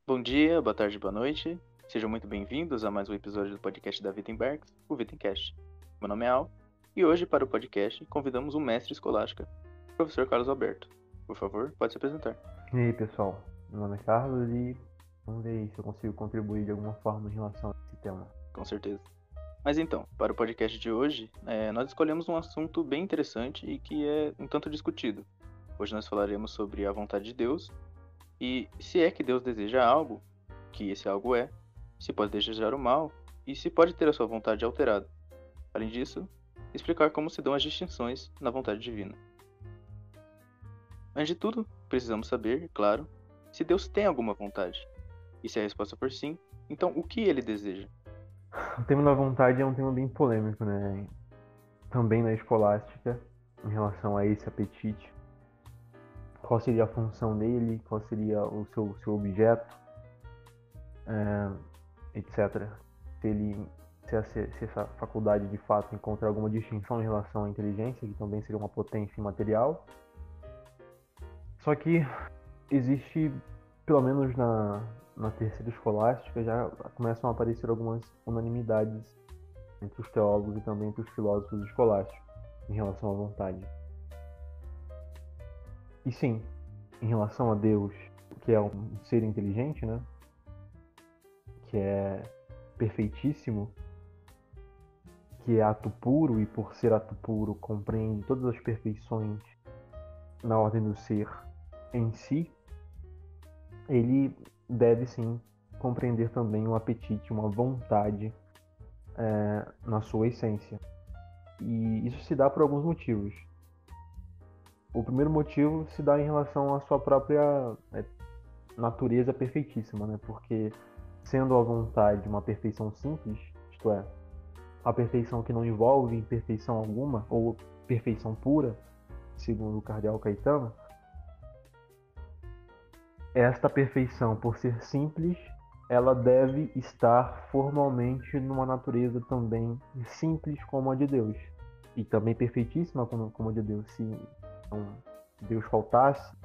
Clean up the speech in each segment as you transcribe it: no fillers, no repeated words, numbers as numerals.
Bom dia, boa tarde, boa noite. Sejam muito bem-vindos a mais um episódio do podcast da Wittenbergs, o Wittencast. Meu nome é Al, e hoje para o podcast convidamos um mestre escolástica, o professor Carlos Alberto. Por favor, pode se apresentar. E aí, pessoal, meu nome é Carlos e vamos ver se eu consigo contribuir de alguma forma em relação a esse tema. Com certeza. Mas então, para o podcast de hoje, nós escolhemos um assunto bem interessante e que é um tanto discutido. Hoje nós falaremos sobre a vontade de Deus e se é que Deus deseja algo, que esse algo é, se pode desejar o mal e se pode ter a sua vontade alterada. Além disso, explicar como se dão as distinções na vontade divina. Antes de tudo, precisamos saber, claro, se Deus tem alguma vontade. E se a resposta for sim, então o que ele deseja? O tema da vontade é um tema bem polêmico, né? Também na escolástica, em relação a esse apetite. Qual seria a função dele, qual seria o seu objeto, etc. Se essa faculdade de fato encontra alguma distinção em relação à inteligência, que também seria uma potência imaterial. Só que existe, pelo menos na terceira escolástica, já começam a aparecer algumas unanimidades entre os teólogos e também entre os filósofos escolásticos em relação à vontade. E sim, em relação a Deus, que é um ser inteligente, né? Que é perfeitíssimo, que é ato puro e por ser ato puro compreende todas as perfeições na ordem do ser em si, ele deve sim compreender também um apetite, uma vontade na sua essência. E isso se dá por alguns motivos. O primeiro motivo se dá em relação à sua própria natureza perfeitíssima, né? Porque sendo a vontade uma perfeição simples, isto é, a perfeição que não envolve imperfeição alguma, ou perfeição pura, segundo o cardeal Caetano, esta perfeição, por ser simples, ela deve estar formalmente numa natureza também simples como a de Deus. E também perfeitíssima como a de Deus. Se Deus faltasse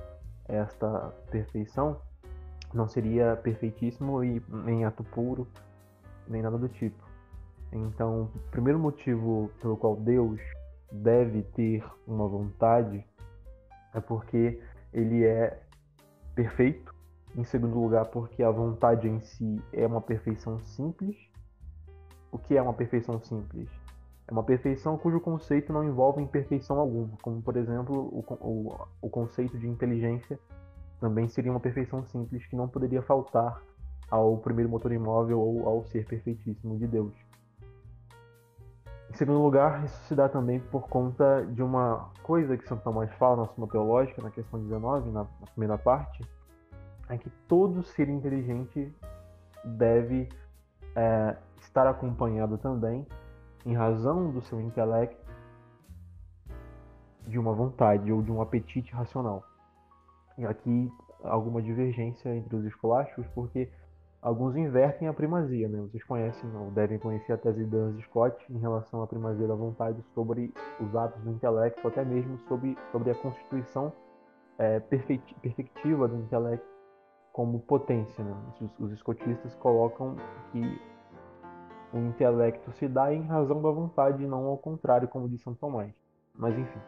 esta perfeição, não seria perfeitíssimo e nem ato puro, nem nada do tipo. Então, o primeiro motivo pelo qual Deus deve ter uma vontade é porque ele é perfeito. Em segundo lugar, porque a vontade em si é uma perfeição simples. O que é uma perfeição simples? É uma perfeição cujo conceito não envolve imperfeição alguma, como, por exemplo, o conceito de inteligência também seria uma perfeição simples que não poderia faltar ao primeiro motor imóvel ou ao ser perfeitíssimo de Deus. Em segundo lugar, isso se dá também por conta de uma coisa que Santo Tomás fala na Suma Teológica, na questão 19, na primeira parte, é que todo ser inteligente deve estar acompanhado também, em razão do seu intelecto, de uma vontade ou de um apetite racional. E aqui alguma divergência entre os escolásticos, porque alguns invertem a primazia, né? Vocês conhecem ou devem conhecer a tese de Duns Scott em relação à primazia da vontade sobre os atos do intelecto, até mesmo sobre a constituição perfectiva do intelecto como potência, né? Os escotistas colocam que o intelecto se dá em razão da vontade e não ao contrário, como diz São Tomás. Mas enfim.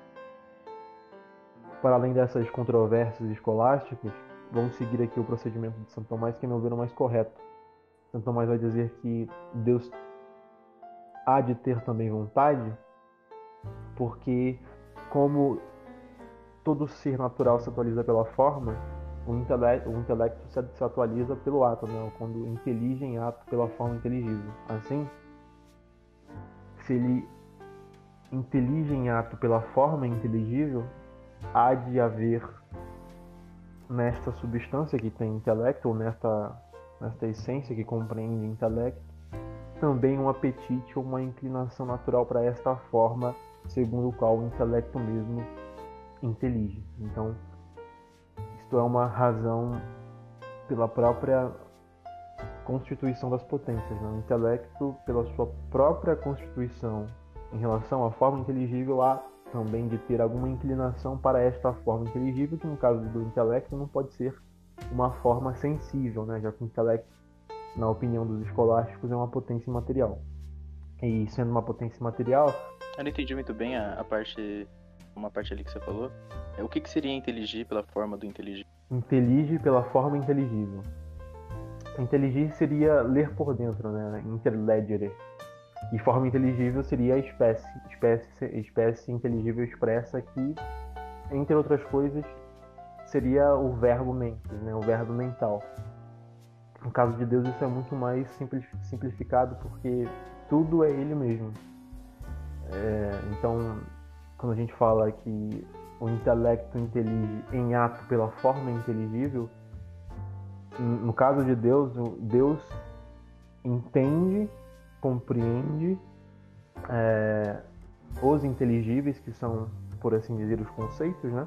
Para além dessas controvérsias escolásticas, vamos seguir aqui o procedimento de São Tomás, que, a meu ver, é o mais correto. São Tomás vai dizer que Deus há de ter também vontade, porque como todo ser natural se atualiza pela forma, o intelecto se atualiza pelo ato, né? Quando intelige em ato pela forma inteligível. Assim, se ele intelige em ato pela forma inteligível, há de haver nesta substância que tem intelecto, ou nesta essência que compreende intelecto, também um apetite ou uma inclinação natural para esta forma, segundo o qual o intelecto mesmo intelige. Então, isto é uma razão pela própria constituição das potências, né? O intelecto, pela sua própria constituição em relação à forma inteligível, há também de ter alguma inclinação para esta forma inteligível, que no caso do intelecto não pode ser uma forma sensível, né? Já que o intelecto, na opinião dos escolásticos, é uma potência imaterial. E sendo uma potência imaterial... Eu não entendi muito bem uma parte ali que você falou. O que seria inteligir pela forma do inteligir? Intelige pela forma inteligível. Inteligir seria ler por dentro, né? Interlegere. E forma inteligível seria a espécie inteligível expressa que, entre outras coisas, seria o verbo mentis, né? O verbo mental. No caso de Deus, isso é muito mais simplificado, porque tudo é Ele mesmo. Então, quando a gente fala que o intelecto intelige em ato pela forma inteligível, no caso de Deus, Deus entende, compreende os inteligíveis, que são, por assim dizer, os conceitos, né?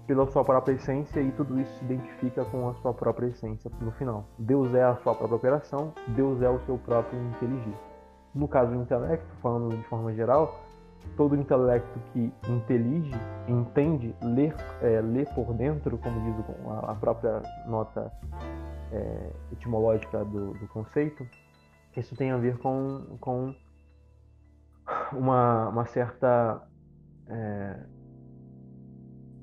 Pela sua própria essência, e tudo isso se identifica com a sua própria essência no final. Deus é a sua própria operação, Deus é o seu próprio inteligir. No caso do intelecto, falando de forma geral, todo intelecto que intelige, entende, lê por dentro, como diz a própria nota etimológica do conceito, isso tem a ver com uma certa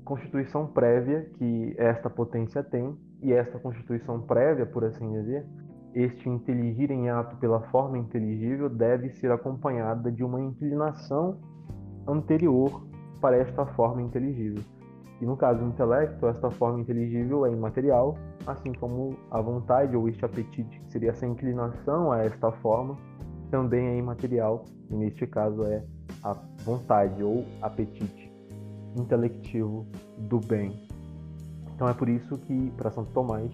constituição prévia que esta potência tem, e esta constituição prévia, por assim dizer, este inteligir em ato pela forma inteligível deve ser acompanhada de uma inclinação anterior para esta forma inteligível. E no caso do intelecto, esta forma inteligível é imaterial, assim como a vontade ou este apetite, que seria essa inclinação a esta forma, também é imaterial, e neste caso é a vontade ou apetite intelectivo do bem. Então é por isso que, para Santo Tomás,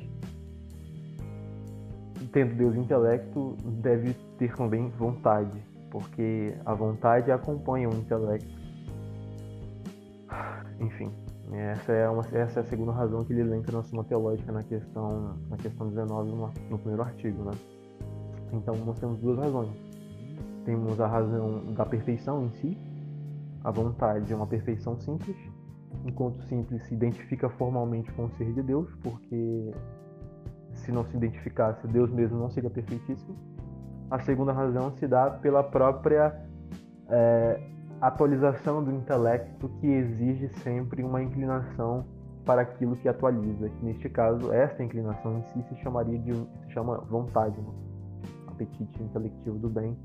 tendo Deus intelecto, deve ter também vontade, porque a vontade acompanha o intelecto. Enfim, essa é a segunda razão que ele elenca na Suma Teológica na questão 19, no primeiro artigo, né? Então nós temos duas razões. Temos a razão da perfeição em si. A vontade é uma perfeição simples, enquanto simples se identifica formalmente com o ser de Deus, porque se não se identificasse, Deus mesmo não seria perfeitíssimo. A segunda razão se dá pela própria atualização do intelecto, que exige sempre uma inclinação para aquilo que atualiza. Neste caso, esta inclinação em si se chama vontade, né? Apetite intelectivo do bem.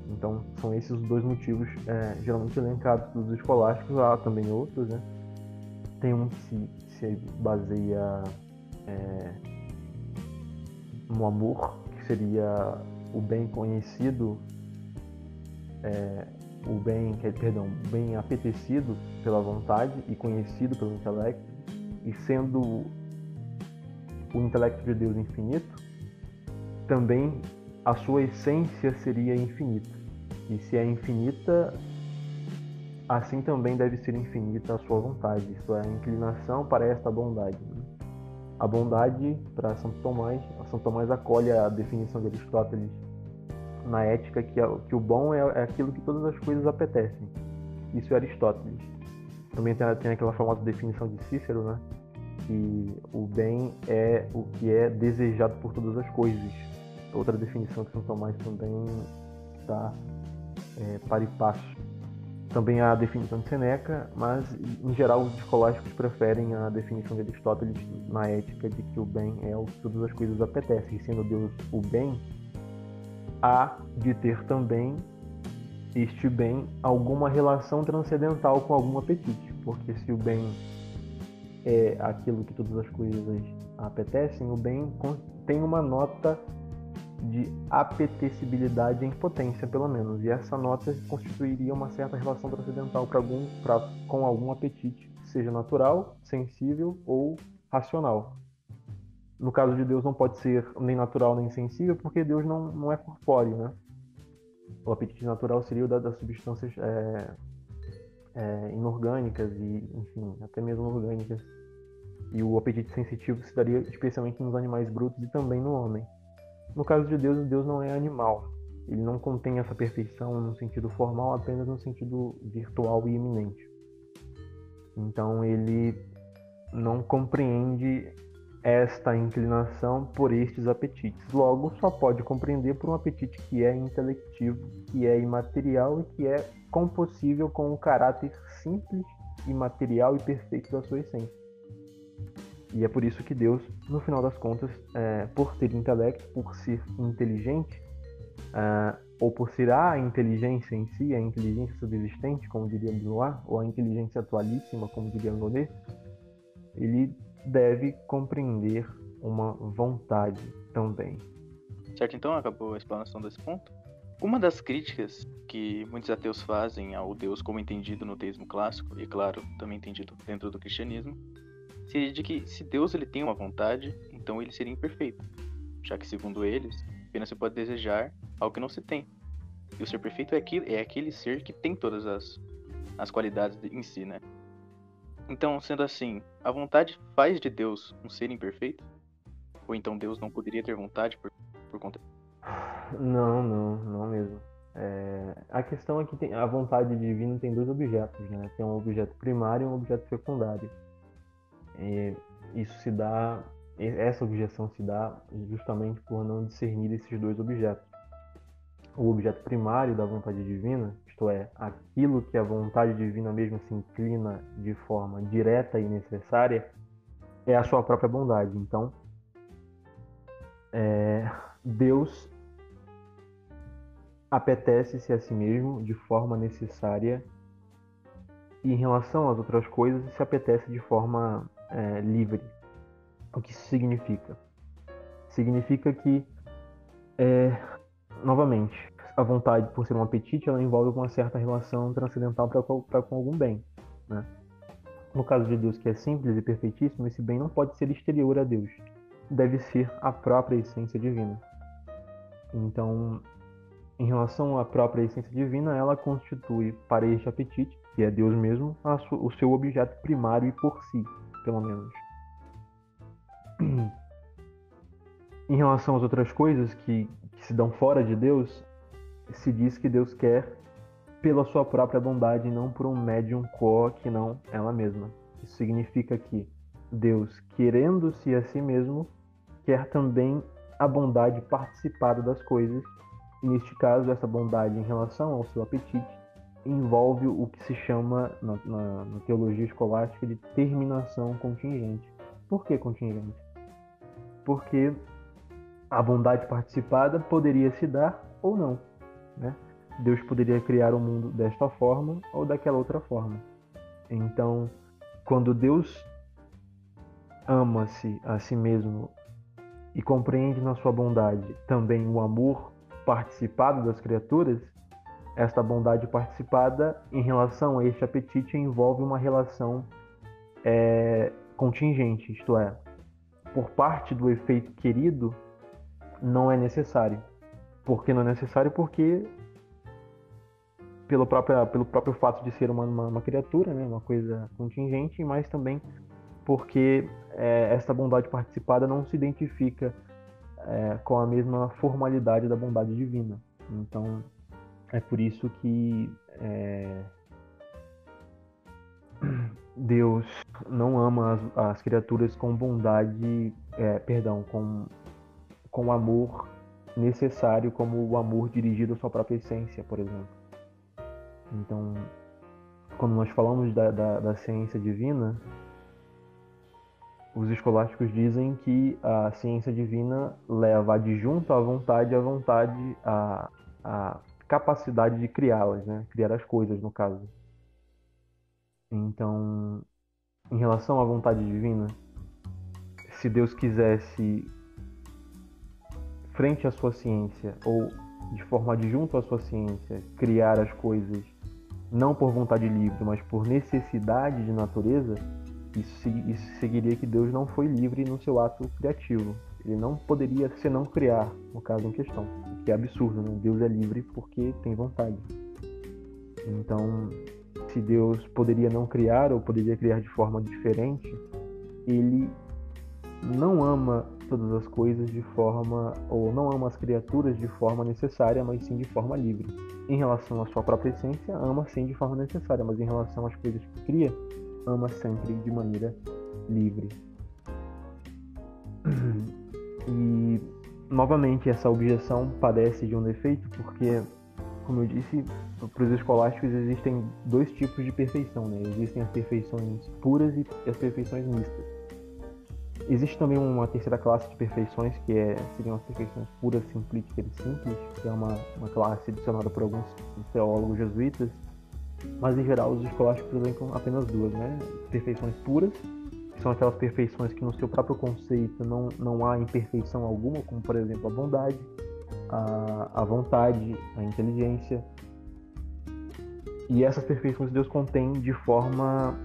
Então, são esses os dois motivos geralmente elencados dos escolásticos. Há também outros, né? Tem um que se baseia no amor, que seria o bem conhecido, o bem apetecido pela vontade e conhecido pelo intelecto, e sendo o intelecto de Deus infinito, também a sua essência seria infinita. E se é infinita, assim também deve ser infinita a sua vontade, isto é, a inclinação para esta bondade, né? A bondade, para Santo Tomás acolhe a definição de Aristóteles na ética, que o bom é aquilo que todas as coisas apetecem. Isso é Aristóteles. Também tem aquela famosa definição de Cícero, né? Que o bem é o que é desejado por todas as coisas. Outra definição que São Tomás também dá para e passo. Também há a definição de Seneca, mas em geral os escolásticos preferem a definição de Aristóteles na ética, de que o bem é o que todas as coisas apetecem. E sendo Deus o bem, há de ter também este bem alguma relação transcendental com algum apetite, porque se o bem é aquilo que todas as coisas apetecem, o bem tem uma nota de apetecibilidade em potência, pelo menos, e essa nota constituiria uma certa relação transcendental com algum apetite, seja natural, sensível ou racional. No caso de Deus não pode ser nem natural nem sensível, porque Deus não é corpóreo, né? O apetite natural seria o das substâncias inorgânicas e, enfim, até mesmo orgânicas. E o apetite sensitivo se daria especialmente nos animais brutos e também no homem. No caso de Deus não é animal. Ele não contém essa perfeição no sentido formal, apenas no sentido virtual e iminente. Então ele não compreende esta inclinação por estes apetites. Logo, só pode compreender por um apetite que é intelectivo, que é imaterial e que é compassível com o caráter simples, imaterial e perfeito da sua essência. E é por isso que Deus, no final das contas, por ter intelecto, por ser inteligente, ou por ser a inteligência em si, a inteligência subsistente, como diria Blois, ou a inteligência atualíssima, como diria Godet, ele deve compreender uma vontade também. Certo, então acabou a explanação desse ponto. Uma das críticas que muitos ateus fazem ao Deus como entendido no teísmo clássico, e claro, também entendido dentro do cristianismo, seria de que se Deus ele tem uma vontade, então ele seria imperfeito, já que segundo eles, apenas se pode desejar algo que não se tem. E o ser perfeito é aquele ser que tem todas as qualidades em si, né? Então, sendo assim, a vontade faz de Deus um ser imperfeito? Ou então Deus não poderia ter vontade por conta? Não mesmo. A questão é que a vontade divina tem dois objetos, né? Tem um objeto primário e um objeto secundário. Essa objeção se dá justamente por não discernir esses dois objetos. O objeto primário da vontade divina, isto é, aquilo que a vontade divina mesmo se inclina de forma direta e necessária, é a sua própria bondade. Então, Deus apetece-se a si mesmo de forma necessária e, em relação às outras coisas, se apetece de forma livre. O que isso significa? Significa que, novamente, a vontade, por ser um apetite, ela envolve uma certa relação transcendental para com algum bem, né? No caso de Deus, que é simples e perfeitíssimo, esse bem não pode ser exterior a Deus. Deve ser a própria essência divina. Então, em relação à própria essência divina, ela constitui para este apetite, que é Deus mesmo, o seu objeto primário e por si, pelo menos. Em relação às outras coisas que se dão fora de Deus, se diz que Deus quer pela sua própria bondade e não por um médium quo que não ela mesma. Isso significa que Deus, querendo-se a si mesmo, quer também a bondade participada das coisas. E neste caso, essa bondade em relação ao seu apetite envolve o que se chama, na teologia escolástica, de terminação contingente. Por que contingente? Porque a bondade participada poderia se dar ou não, né? Deus poderia criar o mundo desta forma ou daquela outra forma. Então, quando Deus ama-se a si mesmo e compreende na sua bondade também o amor participado das criaturas, esta bondade participada em relação a este apetite envolve uma relação contingente, isto é, por parte do efeito querido não é necessário. Por que não é necessário? Porque pelo próprio fato de ser uma criatura, né, uma coisa contingente, mas também porque esta bondade participada não se identifica com a mesma formalidade da bondade divina. Então, é por isso que Deus não ama as criaturas com bondade, com amor necessário, como o amor dirigido à sua própria essência, por exemplo. Então, quando nós falamos da ciência divina, os escolásticos dizem que a ciência divina leva adjunto à vontade a capacidade de criá-las, né? Criar as coisas, no caso. Então, em relação à vontade divina, se Deus quisesse, frente à sua ciência, ou de forma adjunta à sua ciência, criar as coisas não por vontade livre, mas por necessidade de natureza, isso seguiria que Deus não foi livre no seu ato criativo. Ele não poderia senão criar, no caso em questão, o que é absurdo, né? Deus é livre porque tem vontade. Então, se Deus poderia não criar ou poderia criar de forma diferente, ele não ama todas as coisas ou não ama as criaturas de forma necessária, mas sim de forma livre. Em relação à sua própria essência, ama sim de forma necessária, mas em relação às coisas que cria, ama sempre de maneira livre. E, novamente, essa objeção padece de um defeito porque, como eu disse, para os escolásticos existem dois tipos de perfeição, né? Existem as perfeições puras e as perfeições mistas. Existe também uma terceira classe de perfeições, que seriam as perfeições puras, simplísticas e simples, que é uma classe adicionada por alguns teólogos jesuítas, mas em geral os escolásticos elencam apenas duas, né? Perfeições puras, que são aquelas perfeições que no seu próprio conceito não há imperfeição alguma, como por exemplo a bondade, a vontade, a inteligência. E essas perfeições Deus contém de forma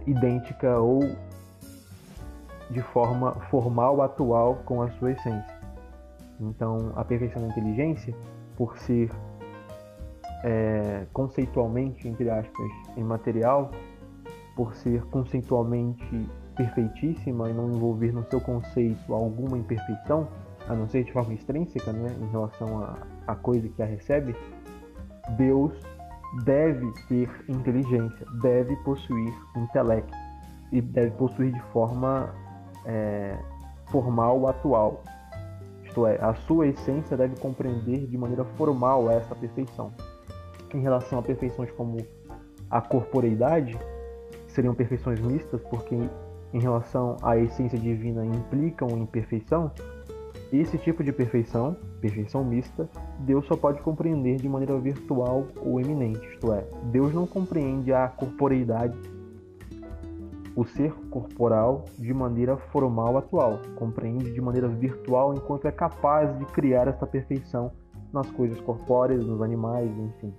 idêntica ou de forma formal, atual, com a sua essência. Então, a perfeição da inteligência, por ser conceitualmente, entre aspas, imaterial, por ser conceitualmente perfeitíssima e não envolver no seu conceito alguma imperfeição, a não ser de forma extrínseca, né, em relação à coisa que a recebe, Deus deve ter inteligência, deve possuir intelecto e deve possuir de forma formal, atual. Isto é, a sua essência deve compreender de maneira formal essa perfeição. Em relação a perfeições como a corporeidade, seriam perfeições mistas, porque em relação à essência divina implicam imperfeição. Esse tipo de perfeição mista, Deus só pode compreender de maneira virtual ou eminente, isto é, Deus não compreende a corporeidade, o ser corporal, de maneira formal atual, compreende de maneira virtual enquanto é capaz de criar esta perfeição nas coisas corpóreas, nos animais, enfim.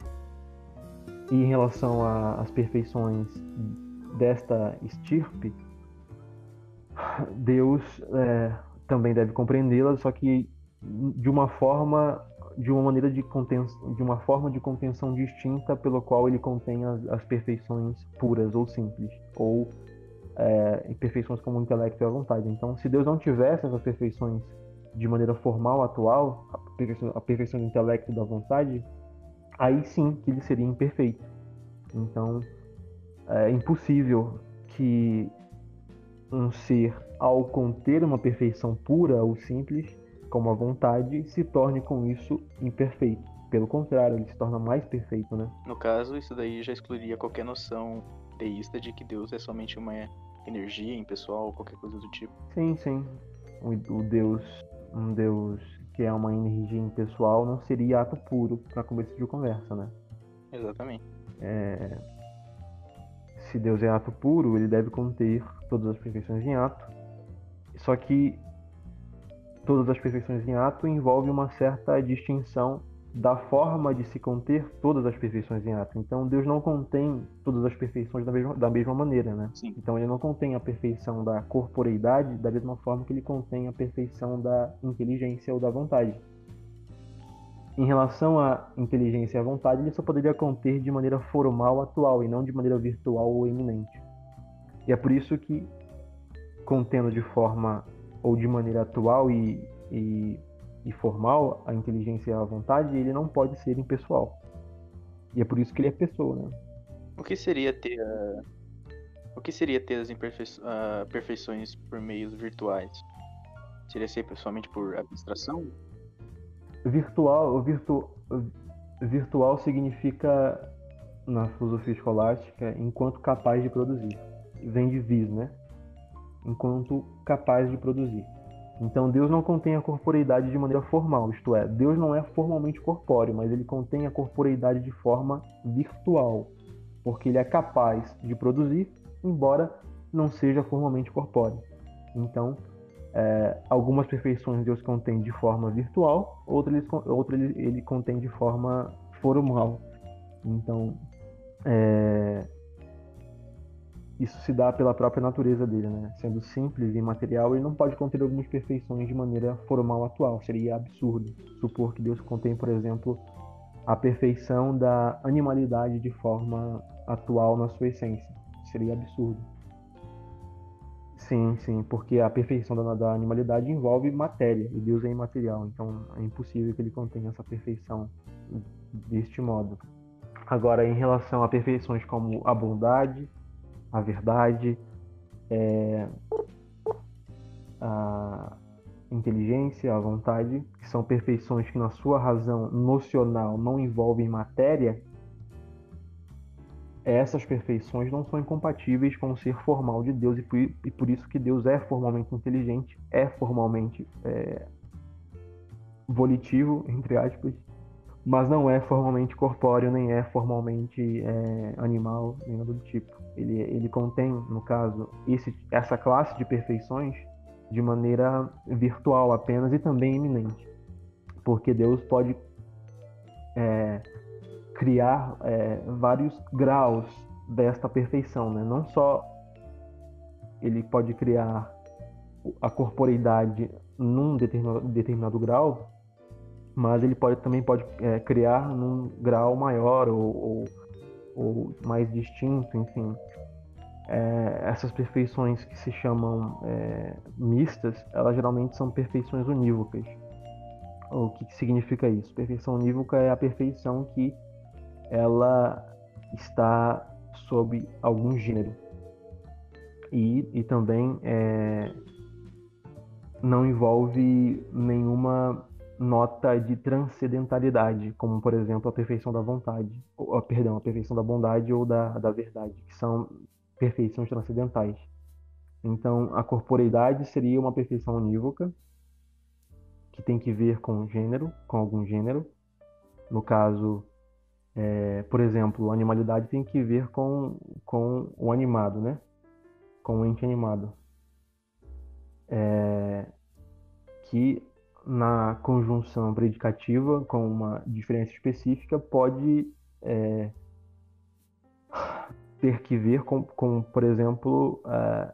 E em relação às perfeições desta estirpe, Deus também deve compreendê-las, só que de uma forma de contenção distinta pelo qual ele contém as perfeições puras ou simples, ou imperfeições como o intelecto e a vontade. Então, se Deus não tivesse essas perfeições de maneira formal, atual, a perfeição do intelecto e da vontade, aí sim que ele seria imperfeito. Então, é impossível que um ser, ao conter uma perfeição pura ou simples, como a vontade, se torne com isso imperfeito. Pelo contrário, ele se torna mais perfeito, né? No caso, isso daí já excluiria qualquer noção teísta de que Deus é somente uma energia impessoal ou qualquer coisa do tipo. Sim, sim. Um Deus que é uma energia impessoal não seria ato puro para começo de conversa, né? Exatamente. Se Deus é ato puro, ele deve conter todas as perfeições em ato. Só que todas as perfeições em ato envolve uma certa distinção da forma de se conter todas as perfeições em ato. Então Deus não contém todas as perfeições da mesma maneira, né? Sim. Então ele não contém a perfeição da corporeidade da mesma forma que ele contém a perfeição da inteligência ou da vontade. Em relação à inteligência e à vontade, ele só poderia conter de maneira formal, atual, e não de maneira virtual ou eminente. E é por isso que, contendo de forma ou de maneira atual e formal a inteligência e a vontade, ele não pode ser impessoal. E é por isso que ele é pessoa, né? O que seria ter as perfeições por meios virtuais? Seria ser somente por abstração? Virtual significa, na filosofia escolástica, enquanto capaz de produzir. Vem de vis, né? Enquanto capaz de produzir. Então Deus não contém a corporeidade de maneira formal, isto é, Deus não é formalmente corpóreo, mas ele contém a corporeidade de forma virtual, porque ele é capaz de produzir, embora não seja formalmente corpóreo. Então, algumas perfeições Deus contém de forma virtual, outras ele contém de forma formal. Então, isso se dá pela própria natureza dele, né? Sendo simples e imaterial, ele não pode conter algumas perfeições de maneira formal atual. Seria absurdo supor que Deus contém, por exemplo, a perfeição da animalidade de forma atual na sua essência. Seria absurdo. Sim, porque a perfeição da animalidade envolve matéria, e Deus é imaterial, então é impossível que ele contenha essa perfeição deste modo. Agora, em relação a perfeições como a bondade, a verdade, a inteligência, a vontade, que são perfeições que na sua razão nocional não envolvem matéria, essas perfeições não são incompatíveis com o ser formal de Deus, e por isso que Deus é formalmente inteligente, é formalmente volitivo, entre aspas, mas não é formalmente corpóreo, nem é formalmente animal, nem nada do tipo. Ele contém, no caso, essa classe de perfeições de maneira virtual apenas e também iminente, porque Deus pode criar vários graus desta perfeição, né? Não só ele pode criar a corporeidade num determinado grau, mas ele também pode criar num grau maior ou mais distinto, enfim. Essas perfeições que se chamam mistas, elas geralmente são perfeições unívocas. O que significa isso? Perfeição unívoca é a perfeição que ela está sob algum gênero. E também não envolve nenhuma nota de transcendentalidade, como, por exemplo, a perfeição da vontade, a perfeição da bondade ou da verdade, que são perfeições transcendentais. Então, a corporeidade seria uma perfeição unívoca, que tem que ver com gênero, com algum gênero. No caso, por exemplo, a animalidade tem que ver com o animado, né? Com o ente animado. Que na conjunção predicativa, com uma diferença específica, pode ter que ver com por exemplo,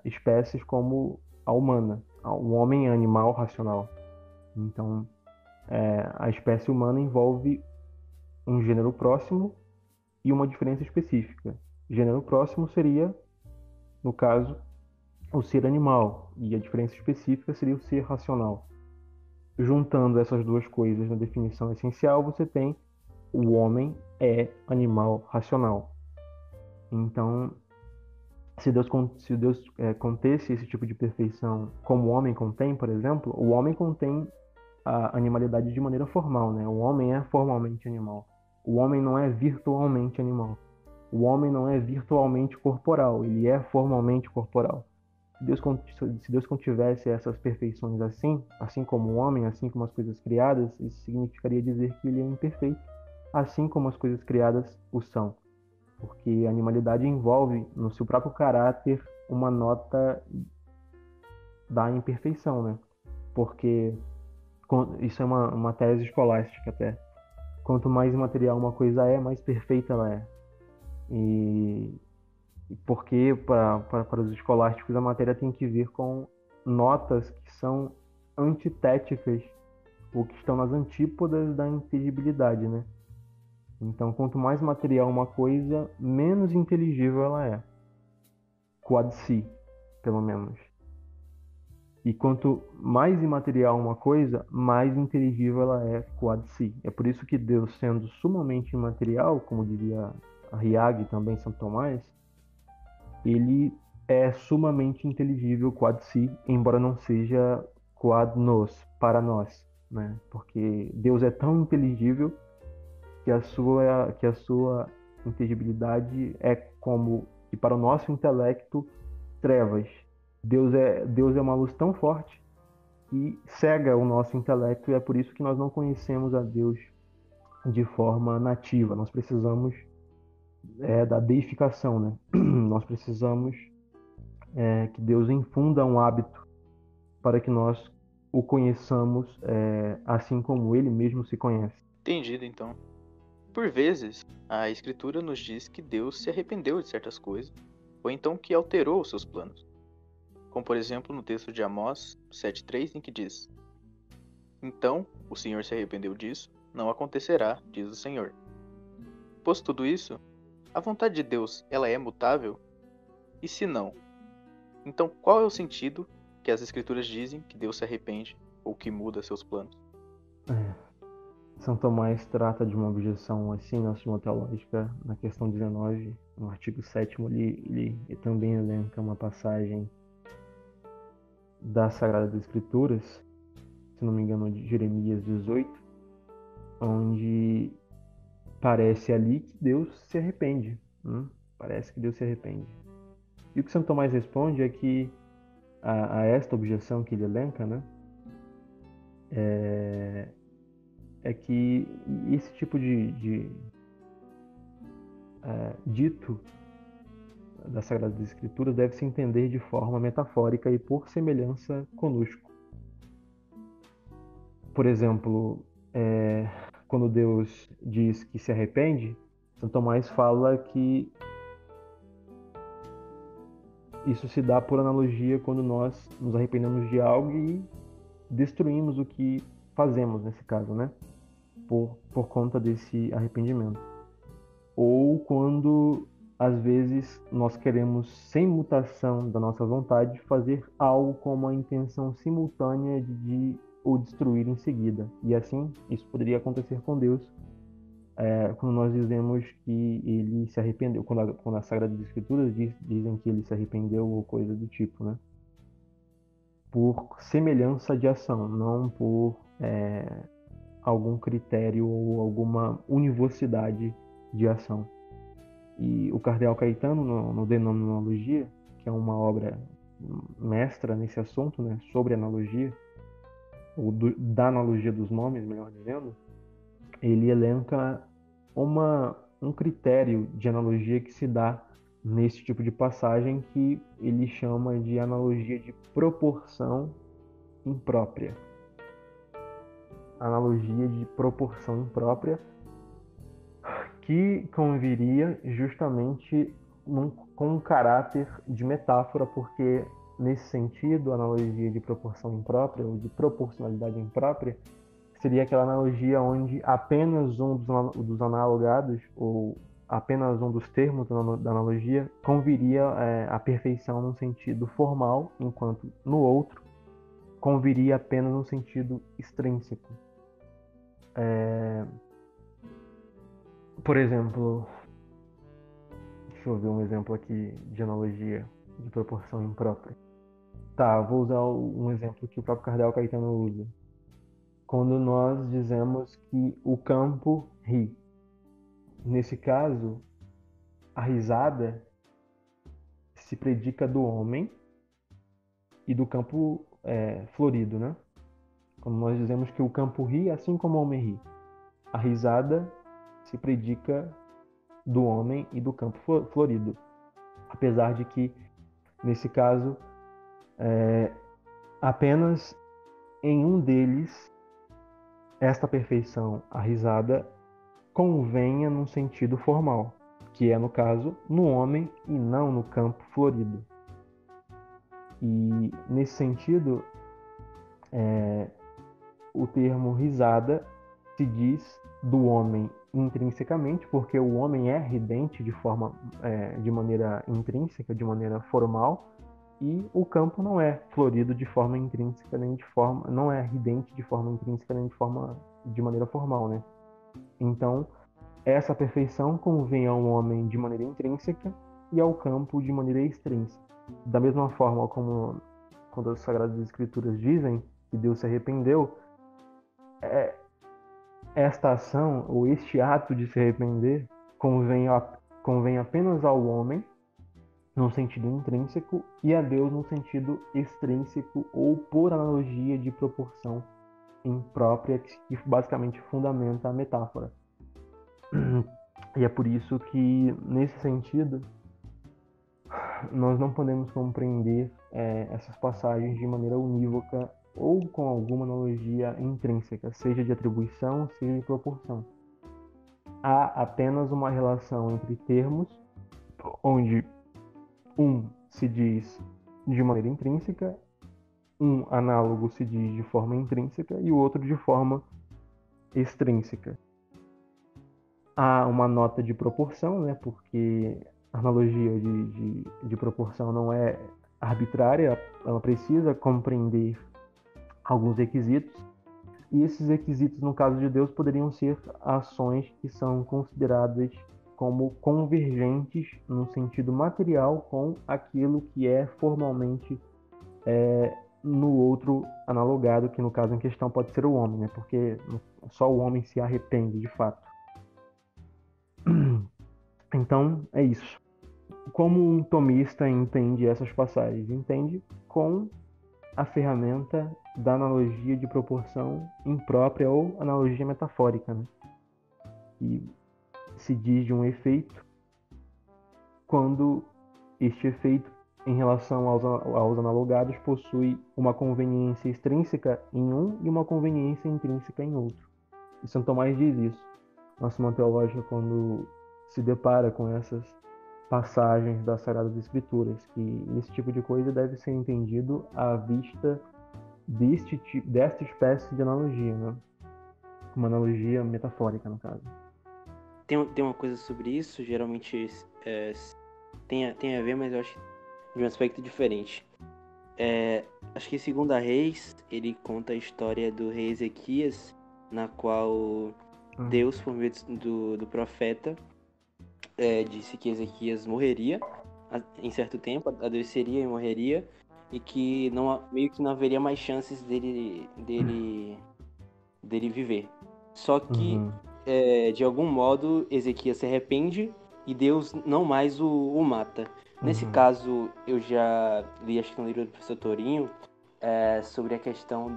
espécies como a humana. O homem é animal racional. Então, a espécie humana envolve um gênero próximo e uma diferença específica. Gênero próximo seria, no caso, o ser animal, e a diferença específica seria o ser racional. Juntando essas duas coisas na definição essencial, você tem o homem é animal racional. Então, se Deus contesse esse tipo de perfeição como o homem contém, por exemplo, o homem contém a animalidade de maneira formal, né? O homem é formalmente animal. O homem não é virtualmente animal. O homem não é virtualmente corporal, ele é formalmente corporal. Se Deus contivesse essas perfeições assim como o homem, assim como as coisas criadas, isso significaria dizer que ele é imperfeito, assim como as coisas criadas o são. Porque a animalidade envolve no seu próprio caráter uma nota da imperfeição, né? Porque isso é uma tese escolástica até. Quanto mais imaterial uma coisa é, mais perfeita ela é. E porque para os escolásticos a matéria tem que ver com notas que são antitéticas, ou que estão nas antípodas da inteligibilidade, né? Então, quanto mais material uma coisa, menos inteligível ela é. Quad si, pelo menos. E quanto mais imaterial uma coisa, mais inteligível ela é quad si. É por isso que Deus, sendo sumamente imaterial, como diria a Riag e também Santo Tomás, ele é sumamente inteligível quad si, embora não seja quad nos, para nós, né? Porque Deus é tão inteligível que a sua inteligibilidade é como que para o nosso intelecto trevas. Deus é uma luz tão forte que cega o nosso intelecto, e é por isso que nós não conhecemos a Deus de forma nativa. Nós precisamos da deificação, né? Nós precisamos que Deus infunda um hábito para que nós o conheçamos assim como Ele mesmo se conhece. Entendido, então. Por vezes, a Escritura nos diz que Deus se arrependeu de certas coisas, ou então que alterou os seus planos. Como, por exemplo, no texto de Amós 7,3, em que diz: Então o Senhor se arrependeu disso, não acontecerá, diz o Senhor. Posto tudo isso, a vontade de Deus, ela é mutável? E se não, então qual é o sentido que as Escrituras dizem que Deus se arrepende ou que muda seus planos? São Tomás trata de uma objeção assim na Suma Teológica, na questão 19, no artigo 7º, ele também elenca uma passagem das Sagradas Escrituras, se não me engano, de Jeremias 18, onde parece ali que Deus se arrepende. Parece que Deus se arrepende. E o que Santo Tomás responde é que a esta objeção que ele elenca, né, é que esse tipo de dito das Sagradas Escrituras deve se entender de forma metafórica e por semelhança conosco. Por exemplo, quando Deus diz que se arrepende, Santo Tomás fala que isso se dá por analogia quando nós nos arrependemos de algo e destruímos o que fazemos nesse caso, né? Por conta desse arrependimento. Ou quando, às vezes, nós queremos, sem mutação da nossa vontade, fazer algo com uma intenção simultânea de o destruir em seguida. E assim, isso poderia acontecer com Deus, quando nós dizemos que ele se arrependeu, quando as Sagradas Escrituras dizem que ele se arrependeu ou coisa do tipo, né? Por semelhança de ação, não por algum critério ou alguma univocidade de ação. E o Cardeal Caetano, no Denonologia, que é uma obra mestra nesse assunto, né, sobre analogia, ou da analogia dos nomes, melhor dizendo, ele elenca um critério de analogia que se dá nesse tipo de passagem que ele chama de analogia de proporção imprópria. Analogia de proporção imprópria que conviria justamente com um caráter de metáfora, porque nesse sentido, a analogia de proporção imprópria ou de proporcionalidade imprópria seria aquela analogia onde apenas um dos analogados ou apenas um dos termos da analogia conviria à perfeição num sentido formal, enquanto no outro conviria apenas no sentido extrínseco. Por exemplo, deixa eu ver um exemplo aqui de analogia de proporção imprópria. Tá, vou usar um exemplo que o próprio Cardeal Caetano usa. Quando nós dizemos que o campo ri. Nesse caso, a risada se predica do homem e do campo florido, né? Quando nós dizemos que o campo ri, assim como o homem ri. A risada se predica do homem e do campo florido. Apesar de que, nesse caso, apenas em um deles, esta perfeição, a risada, convenha num sentido formal, que é, no caso, no homem e não no campo florido. E, nesse sentido, o termo risada se diz do homem intrinsecamente, porque o homem é ridente de maneira intrínseca, de maneira formal, e o campo não é florido de forma intrínseca, não é ridente de forma intrínseca, nem de maneira formal, né? Então, essa perfeição convém ao homem de maneira intrínseca e ao campo de maneira extrínseca. Da mesma forma como quando as Sagradas Escrituras dizem que Deus se arrependeu, esta ação, ou este ato de se arrepender, convém apenas ao homem, no sentido intrínseco, e a Deus no sentido extrínseco, ou por analogia de proporção imprópria, que basicamente fundamenta a metáfora. E é por isso que, nesse sentido, nós não podemos compreender essas passagens de maneira unívoca ou com alguma analogia intrínseca, seja de atribuição, seja de proporção. Há apenas uma relação entre termos, onde um se diz de maneira intrínseca, um análogo se diz de forma intrínseca e o outro de forma extrínseca. Há uma nota de proporção, né, porque a analogia de proporção não é arbitrária, ela precisa compreender alguns requisitos, e esses requisitos, no caso de Deus, poderiam ser ações que são consideradas como convergentes no sentido material com aquilo que é formalmente no outro analogado, que no caso em questão pode ser o homem, né? Porque só o homem se arrepende de fato. Então, é isso. Como um tomista entende essas passagens? Entende com a ferramenta da analogia de proporção imprópria ou analogia metafórica, né? E se diz de um efeito quando este efeito, em relação aos analogados, possui uma conveniência extrínseca em um e uma conveniência intrínseca em outro. E São Tomás diz isso. Nossa irmã teológica, quando se depara com essas passagens das Sagradas Escrituras, que esse tipo de coisa deve ser entendido à vista desta espécie de analogia, né? Uma analogia metafórica, no caso. Tem uma coisa sobre isso, geralmente tem a ver, mas eu acho de um aspecto diferente. Acho que segundo a Reis, ele conta a história do rei Ezequias, na qual Deus, por meio do profeta, disse que Ezequias morreria em certo tempo, adoeceria e morreria, e que meio que não haveria mais chances dele viver. Só que, de algum modo, Ezequias se arrepende e Deus não mais o mata. Nesse caso, eu já li, acho que no livro do professor Torinho, sobre a questão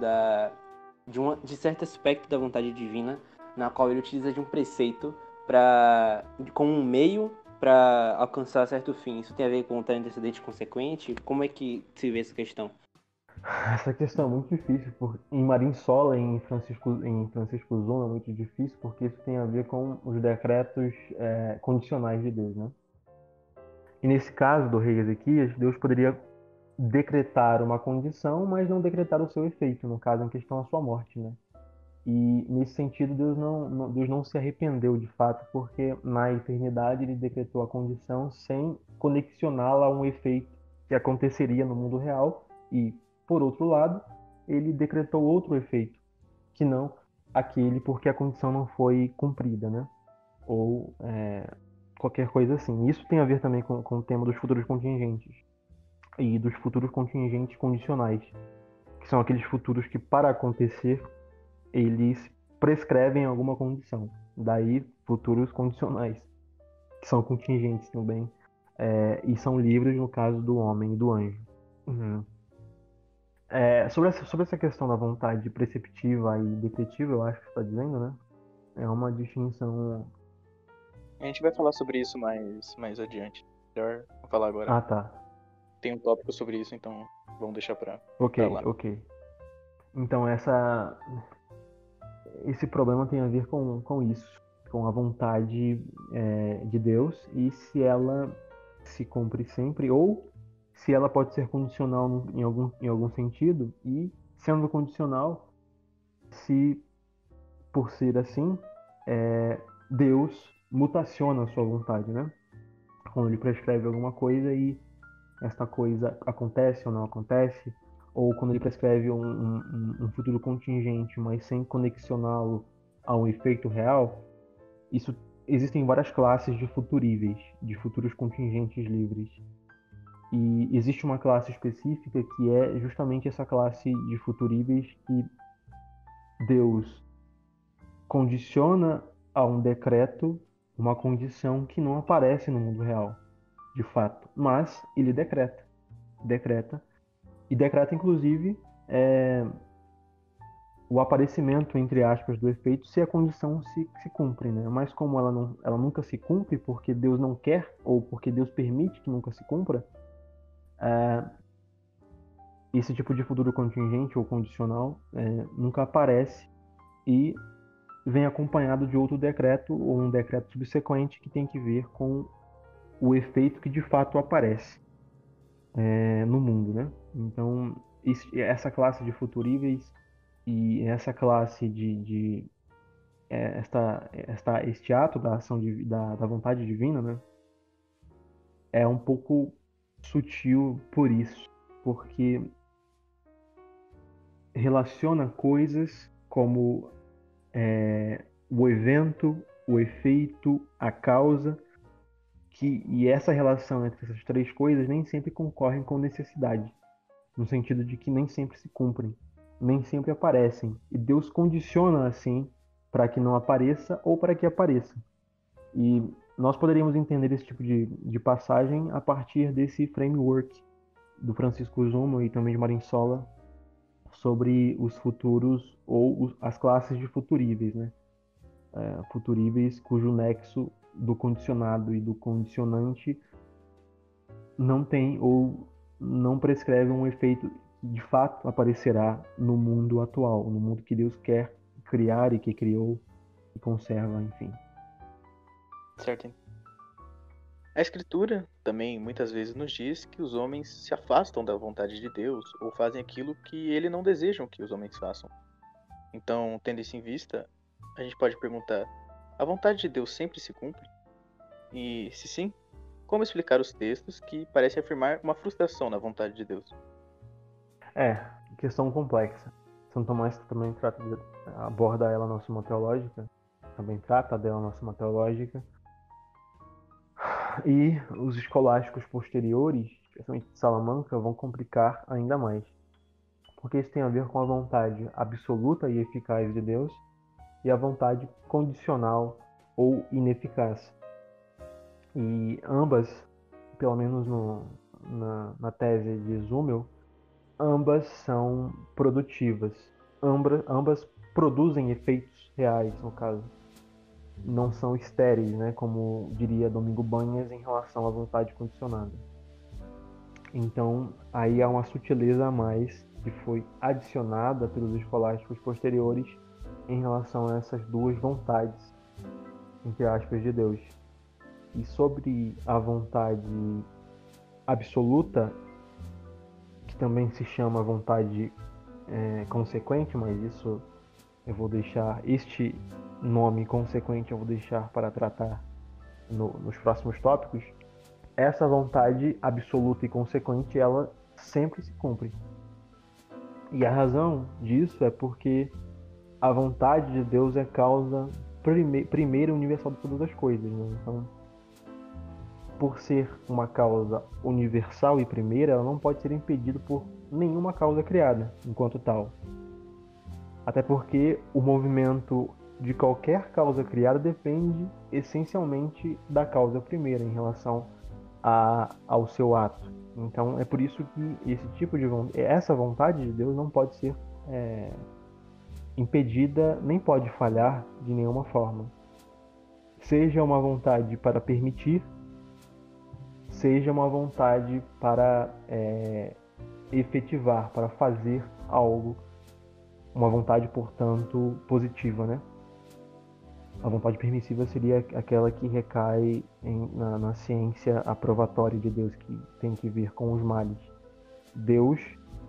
de certo aspecto da vontade divina, na qual ele utiliza de um preceito como um meio para alcançar certo fim. Isso tem a ver com o antecedente consequente? Como é que se vê essa questão? Essa questão é muito difícil. Em Marim Sola, em Francisco Zona, é muito difícil, porque isso tem a ver com os decretos condicionais de Deus, né? E nesse caso do rei Ezequias, Deus poderia decretar uma condição, mas não decretar o seu efeito, no caso em questão a sua morte, né? E nesse sentido Deus não se arrependeu de fato, porque na eternidade ele decretou a condição sem conexioná-la a um efeito que aconteceria no mundo real, e por outro lado ele decretou outro efeito que não aquele porque a condição não foi cumprida, né? Ou qualquer coisa assim. Isso tem a ver também com o tema dos futuros contingentes e dos futuros contingentes condicionais, que são aqueles futuros que, para acontecer, eles prescrevem alguma condição. Daí, futuros condicionais, que são contingentes também, e são livres no caso do homem e do anjo. Sobre essa questão da vontade preceptiva e decretiva, eu acho que você está dizendo, né? É uma distinção. A gente vai falar sobre isso mais adiante. Melhor não falar agora. Ah, tá. Tem um tópico sobre isso, então vamos deixar pra lá. Ok. Então, esse problema tem a ver com isso, com a vontade de Deus, e se ela se cumpre sempre, ou se ela pode ser condicional em algum sentido, e sendo condicional, se por ser assim, Deus mutaciona a sua vontade, né? Quando ele prescreve alguma coisa e esta coisa acontece ou não acontece, ou quando ele prescreve um futuro contingente, mas sem conexioná-lo a um efeito real, existem várias classes de futuríveis, de futuros contingentes livres. E existe uma classe específica que é justamente essa classe de futuríveis que Deus condiciona a um decreto uma condição que não aparece no mundo real, de fato, mas ele decreta, e decreta inclusive o aparecimento, entre aspas, do efeito se a condição se cumpre, né? Mas como ela nunca se cumpre porque Deus não quer ou porque Deus permite que nunca se cumpra, esse tipo de futuro contingente ou condicional nunca aparece e vem acompanhado de outro decreto ou um decreto subsequente que tem que ver com o efeito que de fato aparece no mundo, né? Então, essa classe de futuríveis e essa classe este ato da ação da vontade divina, né? É um pouco sutil por isso, porque relaciona coisas como o evento, o efeito, a causa, e essa relação entre essas três coisas nem sempre concorrem com necessidade, no sentido de que nem sempre se cumprem, nem sempre aparecem. E Deus condiciona assim para que não apareça ou para que apareça. E nós poderíamos entender esse tipo de passagem a partir desse framework do Francisco Zuma e também de Marinsola sobre os futuros ou as classes de futuríveis, né? Futuríveis cujo nexo do condicionado e do condicionante não tem ou não prescreve um efeito que de fato aparecerá no mundo atual, no mundo que Deus quer criar e que criou e conserva, enfim. Certo. A Escritura também muitas vezes nos diz que os homens se afastam da vontade de Deus ou fazem aquilo que ele não desejam que os homens façam. Então, tendo isso em vista, a gente pode perguntar: a vontade de Deus sempre se cumpre? E, se sim, como explicar os textos que parecem afirmar uma frustração na vontade de Deus? Questão complexa. São Tomás também aborda ela na Suma Teológica, também trata dela na Suma Teológica. E os escolásticos posteriores, especialmente de Salamanca, vão complicar ainda mais. Porque isso tem a ver com a vontade absoluta e eficaz de Deus e a vontade condicional ou ineficaz. E ambas, pelo menos na tese de Zumel, ambas são produtivas. Ambas produzem efeitos reais, no caso. Não são estéreis, né, como diria Domingo Banhas em relação à vontade condicionada. Então, aí há uma sutileza a mais que foi adicionada pelos escolásticos posteriores em relação a essas duas vontades, entre aspas, de Deus. E sobre a vontade absoluta, que também se chama vontade consequente, mas isso eu vou deixar, este nome consequente eu vou deixar para tratar nos próximos tópicos. Essa vontade absoluta e consequente, ela sempre se cumpre. E a razão disso é porque a vontade de Deus é causa primeira e universal de todas as coisas, né? Então, por ser uma causa universal e primeira, ela não pode ser impedida por nenhuma causa criada, enquanto tal. Até porque o movimento de qualquer causa criada depende essencialmente da causa primeira em relação ao seu ato. Então é por isso que essa vontade de Deus não pode ser impedida, nem pode falhar de nenhuma forma. Seja uma vontade para permitir, seja uma vontade para efetivar, para fazer algo. Uma vontade, portanto, positiva, né? A vontade permissiva seria aquela que recai na ciência aprovatória de Deus, que tem que ver com os males. Deus,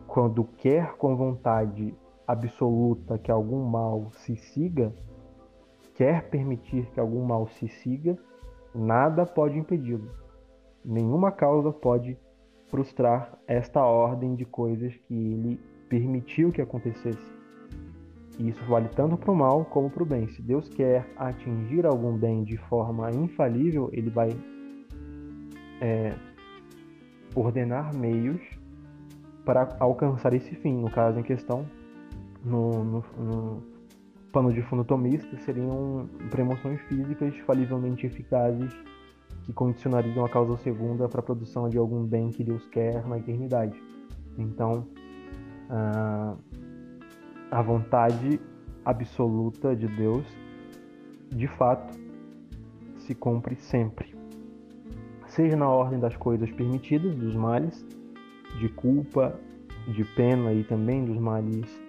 quando quer com vontade absoluta que algum mal se siga, quer permitir que algum mal se siga, nada pode impedi-lo. Nenhuma causa pode frustrar esta ordem de coisas que ele permitiu que acontecesse. E isso vale tanto para o mal como para o bem. Se Deus quer atingir algum bem de forma infalível, ele vai ordenar meios para alcançar esse fim. No caso em questão, no pano de fundo tomista, seriam premoções físicas falivelmente eficazes que condicionariam a causa segunda para a produção de algum bem que Deus quer na eternidade. Então, a vontade absoluta de Deus, de fato, se cumpre sempre. Seja na ordem das coisas permitidas, dos males, de culpa, de pena e também dos males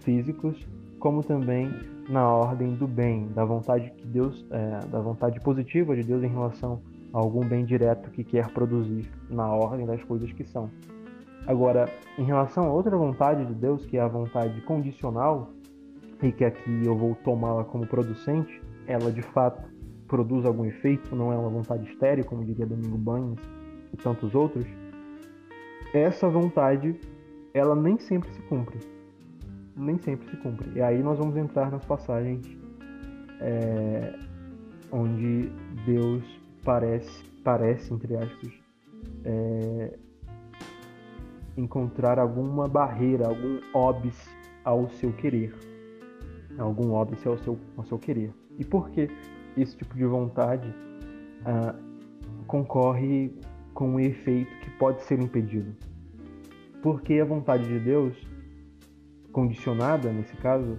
físicos, como também na ordem do bem, da vontade que Deus, da vontade positiva de Deus em relação a algum bem direto que quer produzir, na ordem das coisas que são. Agora, em relação a outra vontade de Deus, que é a vontade condicional, e que aqui eu vou tomá-la como producente, ela de fato produz algum efeito, não é uma vontade estéril, como diria Domingo Banhas e tantos outros, essa vontade, ela nem sempre se cumpre. Nem sempre se cumpre. E aí nós vamos entrar nas passagens onde Deus parece entre aspas, encontrar alguma barreira, algum óbice ao seu querer. Algum óbice ao seu querer. E por que esse tipo de vontade concorre com um efeito que pode ser impedido? Porque a vontade de Deus, condicionada nesse caso,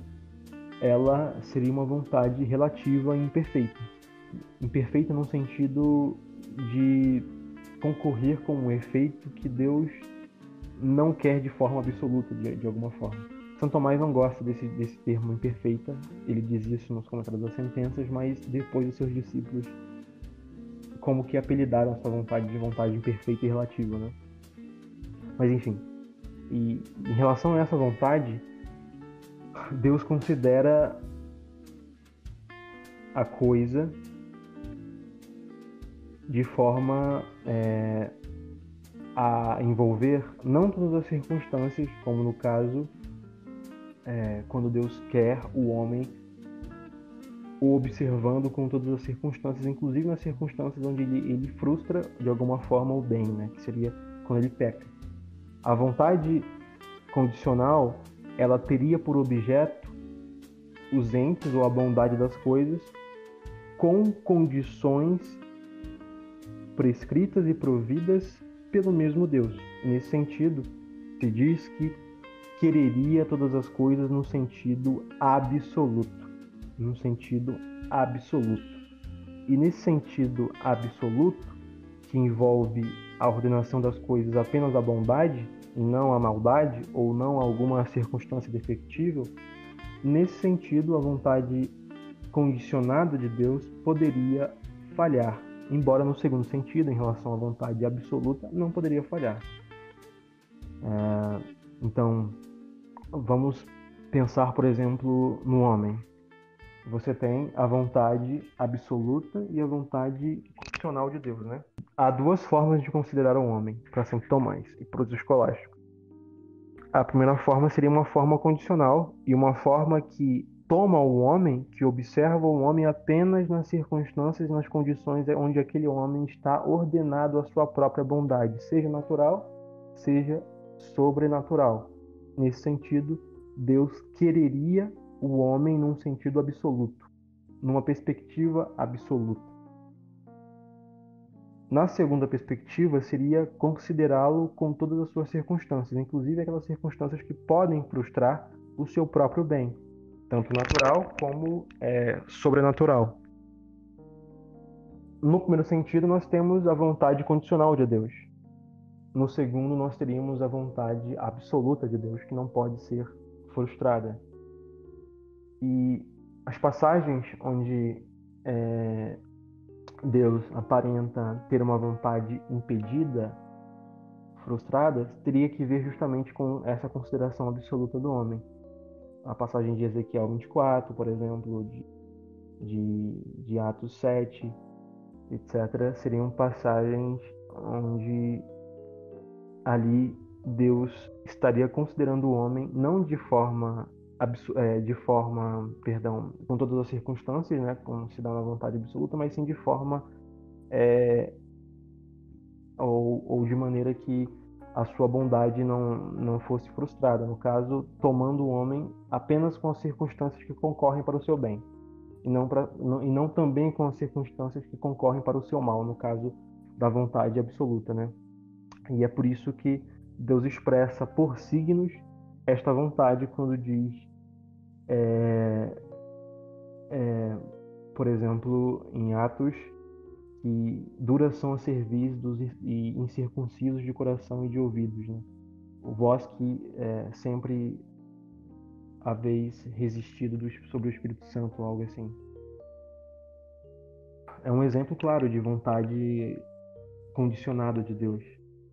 ela seria uma vontade relativa e imperfeita. Imperfeita no sentido de concorrer com um efeito que Deus não quer de forma absoluta, de alguma forma. São Tomás não gosta desse termo imperfeita, ele diz isso nos comentários das sentenças, mas depois os seus discípulos como que apelidaram essa vontade de vontade imperfeita e relativa, né? Mas enfim, e em relação a essa vontade, Deus considera a coisa de forma a envolver não todas as circunstâncias, como no caso quando Deus quer o homem o observando com todas as circunstâncias, inclusive nas circunstâncias onde ele frustra de alguma forma o bem, né? Que seria quando ele peca. A vontade condicional, ela teria por objeto os entes ou a bondade das coisas com condições prescritas e providas pelo mesmo Deus. Nesse sentido, se diz que quereria todas as coisas no sentido absoluto. No sentido absoluto. E nesse sentido absoluto, que envolve a ordenação das coisas apenas à bondade, e não à maldade, ou não a alguma circunstância defectível, nesse sentido, a vontade condicionada de Deus poderia falhar, embora no segundo sentido, em relação à vontade absoluta, não poderia falhar. Então, vamos pensar, por exemplo, no homem. Você tem a vontade absoluta e a vontade condicional de Deus, né? Há duas formas de considerar o homem, para Santo Tomás e para os escolásticos. A primeira forma seria uma forma condicional e uma forma que toma o homem, que observa o homem apenas nas circunstâncias e nas condições onde aquele homem está ordenado à sua própria bondade, seja natural, seja sobrenatural. Nesse sentido, Deus quereria o homem num sentido absoluto, numa perspectiva absoluta. Na segunda perspectiva, seria considerá-lo com todas as suas circunstâncias, inclusive aquelas circunstâncias que podem frustrar o seu próprio bem, tanto natural como sobrenatural. No primeiro sentido, nós temos a vontade condicional de Deus. No segundo, nós teríamos a vontade absoluta de Deus, que não pode ser frustrada. E as passagens onde Deus aparenta ter uma vontade impedida, frustrada, teria que ver justamente com essa consideração absoluta do homem. A passagem de Ezequiel 24, por exemplo, de Atos 7, etc., seriam passagens onde ali Deus estaria considerando o homem não de forma com todas as circunstâncias, né, como se dá na vontade absoluta, mas sim de forma ou de maneira que a sua bondade não fosse frustrada. No caso, tomando o homem apenas com as circunstâncias que concorrem para o seu bem, e não também com as circunstâncias que concorrem para o seu mal, no caso da vontade absoluta, né? E é por isso que Deus expressa por signos esta vontade quando diz, por exemplo, em Atos, que duras são a cerviz dos incircuncisos de coração e de ouvidos, né? Vós que sempre haveis resistido sobre o Espírito Santo, algo assim. É um exemplo claro de vontade condicionada de Deus.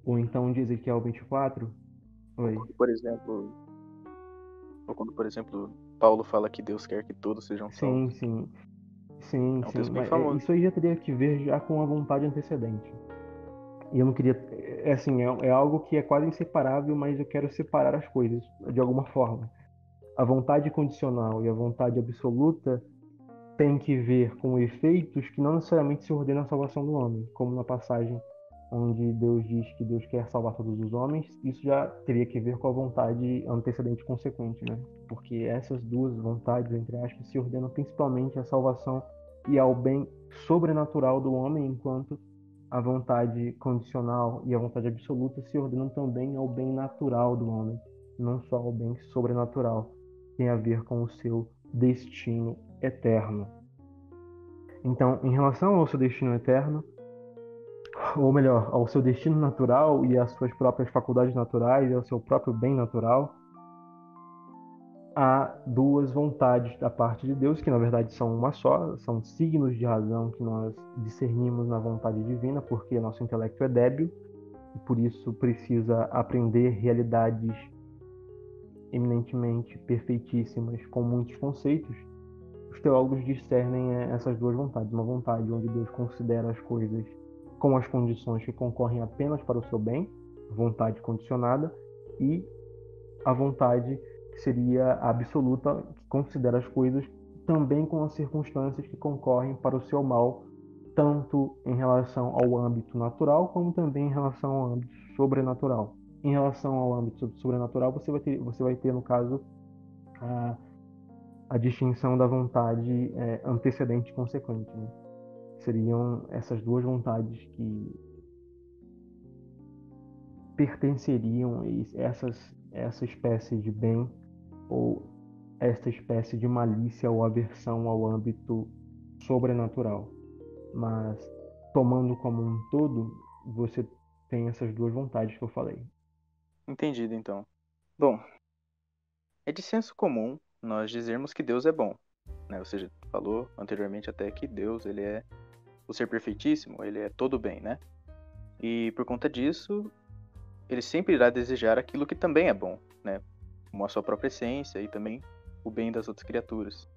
Ou então de Ezequiel 24. Oi. Quando, por exemplo, Paulo fala que Deus quer que todos sejam salvos. Sim. É um texto bem famoso. Isso aí já teria que ver já com a vontade antecedente. E eu não queria... é algo que é quase inseparável, mas eu quero separar as coisas, de alguma forma. A vontade condicional e a vontade absoluta tem que ver com efeitos que não necessariamente se ordenam a salvação do homem, como na passagem onde Deus diz que Deus quer salvar todos os homens, isso já teria que ver com a vontade antecedente e consequente, né? Porque essas duas vontades, entre aspas, se ordenam principalmente à salvação e ao bem sobrenatural do homem, enquanto a vontade condicional e a vontade absoluta se ordenam também ao bem natural do homem, não só ao bem sobrenatural, que tem a ver com o seu destino eterno. Então, em relação ao seu destino eterno, ou melhor, ao seu destino natural e às suas próprias faculdades naturais e ao seu próprio bem natural, há duas vontades da parte de Deus, que na verdade são uma só, são signos de razão que nós discernimos na vontade divina, porque nosso intelecto é débil e por isso precisa aprender realidades eminentemente perfeitíssimas com muitos conceitos. Os teólogos discernem essas duas vontades, uma vontade onde Deus considera as coisas com as condições que concorrem apenas para o seu bem, vontade condicionada, e a vontade que seria absoluta, que considera as coisas também com as circunstâncias que concorrem para o seu mal, tanto em relação ao âmbito natural, como também em relação ao âmbito sobrenatural. Em relação ao âmbito sobrenatural, você vai ter no caso, a distinção da vontade antecedente e consequente, né? Seriam essas duas vontades que pertenceriam a essa espécie de bem ou esta espécie de malícia ou aversão ao âmbito sobrenatural. Mas, tomando como um todo, você tem essas duas vontades que eu falei. Entendido, então. Bom, é de senso comum nós dizermos que Deus é bom, né? Ou seja, falou anteriormente até que Deus, ele é o ser perfeitíssimo, ele é todo bem, né? E por conta disso, ele sempre irá desejar aquilo que também é bom, né? Como a sua própria essência e também o bem das outras criaturas.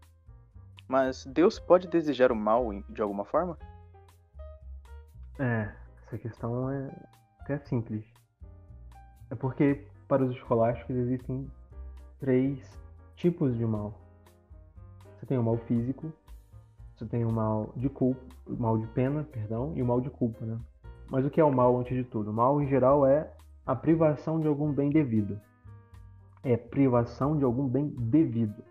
Mas Deus pode desejar o mal de alguma forma? Essa questão é até simples. É porque, para os escolásticos, existem 3 tipos de mal. Você tem o mal físico, você tem o mal de culpa, o mal de pena, perdão, e o mal de culpa, né? Mas o que é o mal antes de tudo? O mal, em geral, é a privação de algum bem devido. É privação de algum bem devido.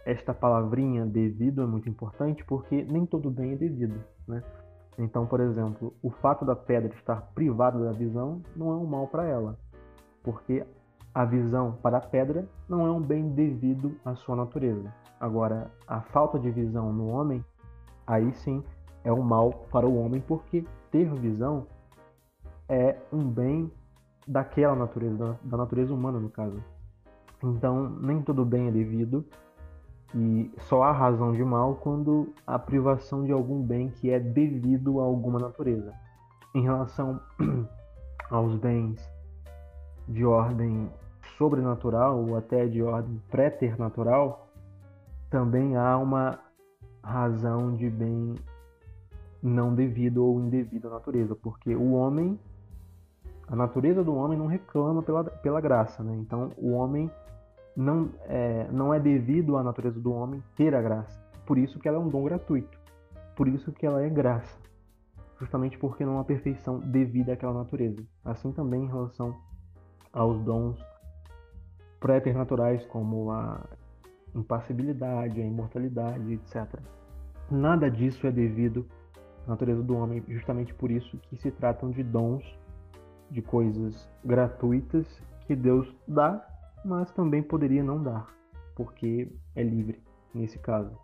Esta palavrinha devido é muito importante porque nem todo bem é devido, né? Então, por exemplo, o fato da pedra estar privada da visão não é um mal para ela, porque a visão para a pedra não é um bem devido à sua natureza. Agora, a falta de visão no homem, aí sim é um mal para o homem, porque ter visão é um bem daquela natureza, da natureza humana, no caso. Então, nem todo bem é devido, e só há razão de mal quando há privação de algum bem que é devido a alguma natureza. Em relação aos bens de ordem sobrenatural ou até de ordem preternatural, também há uma razão de bem não devido ou indevido à natureza, porque a natureza do homem não reclama pela graça, né? Então o homem não é devido à natureza do homem ter a graça. Por isso que ela é um dom gratuito. Por isso que ela é graça. Justamente porque não há perfeição devida àquela natureza. Assim também em relação aos dons preternaturais, como a impassibilidade, a imortalidade, etc. Nada disso é devido à natureza do homem, justamente por isso que se tratam de dons, de coisas gratuitas que Deus dá, mas também poderia não dar, porque é livre nesse caso.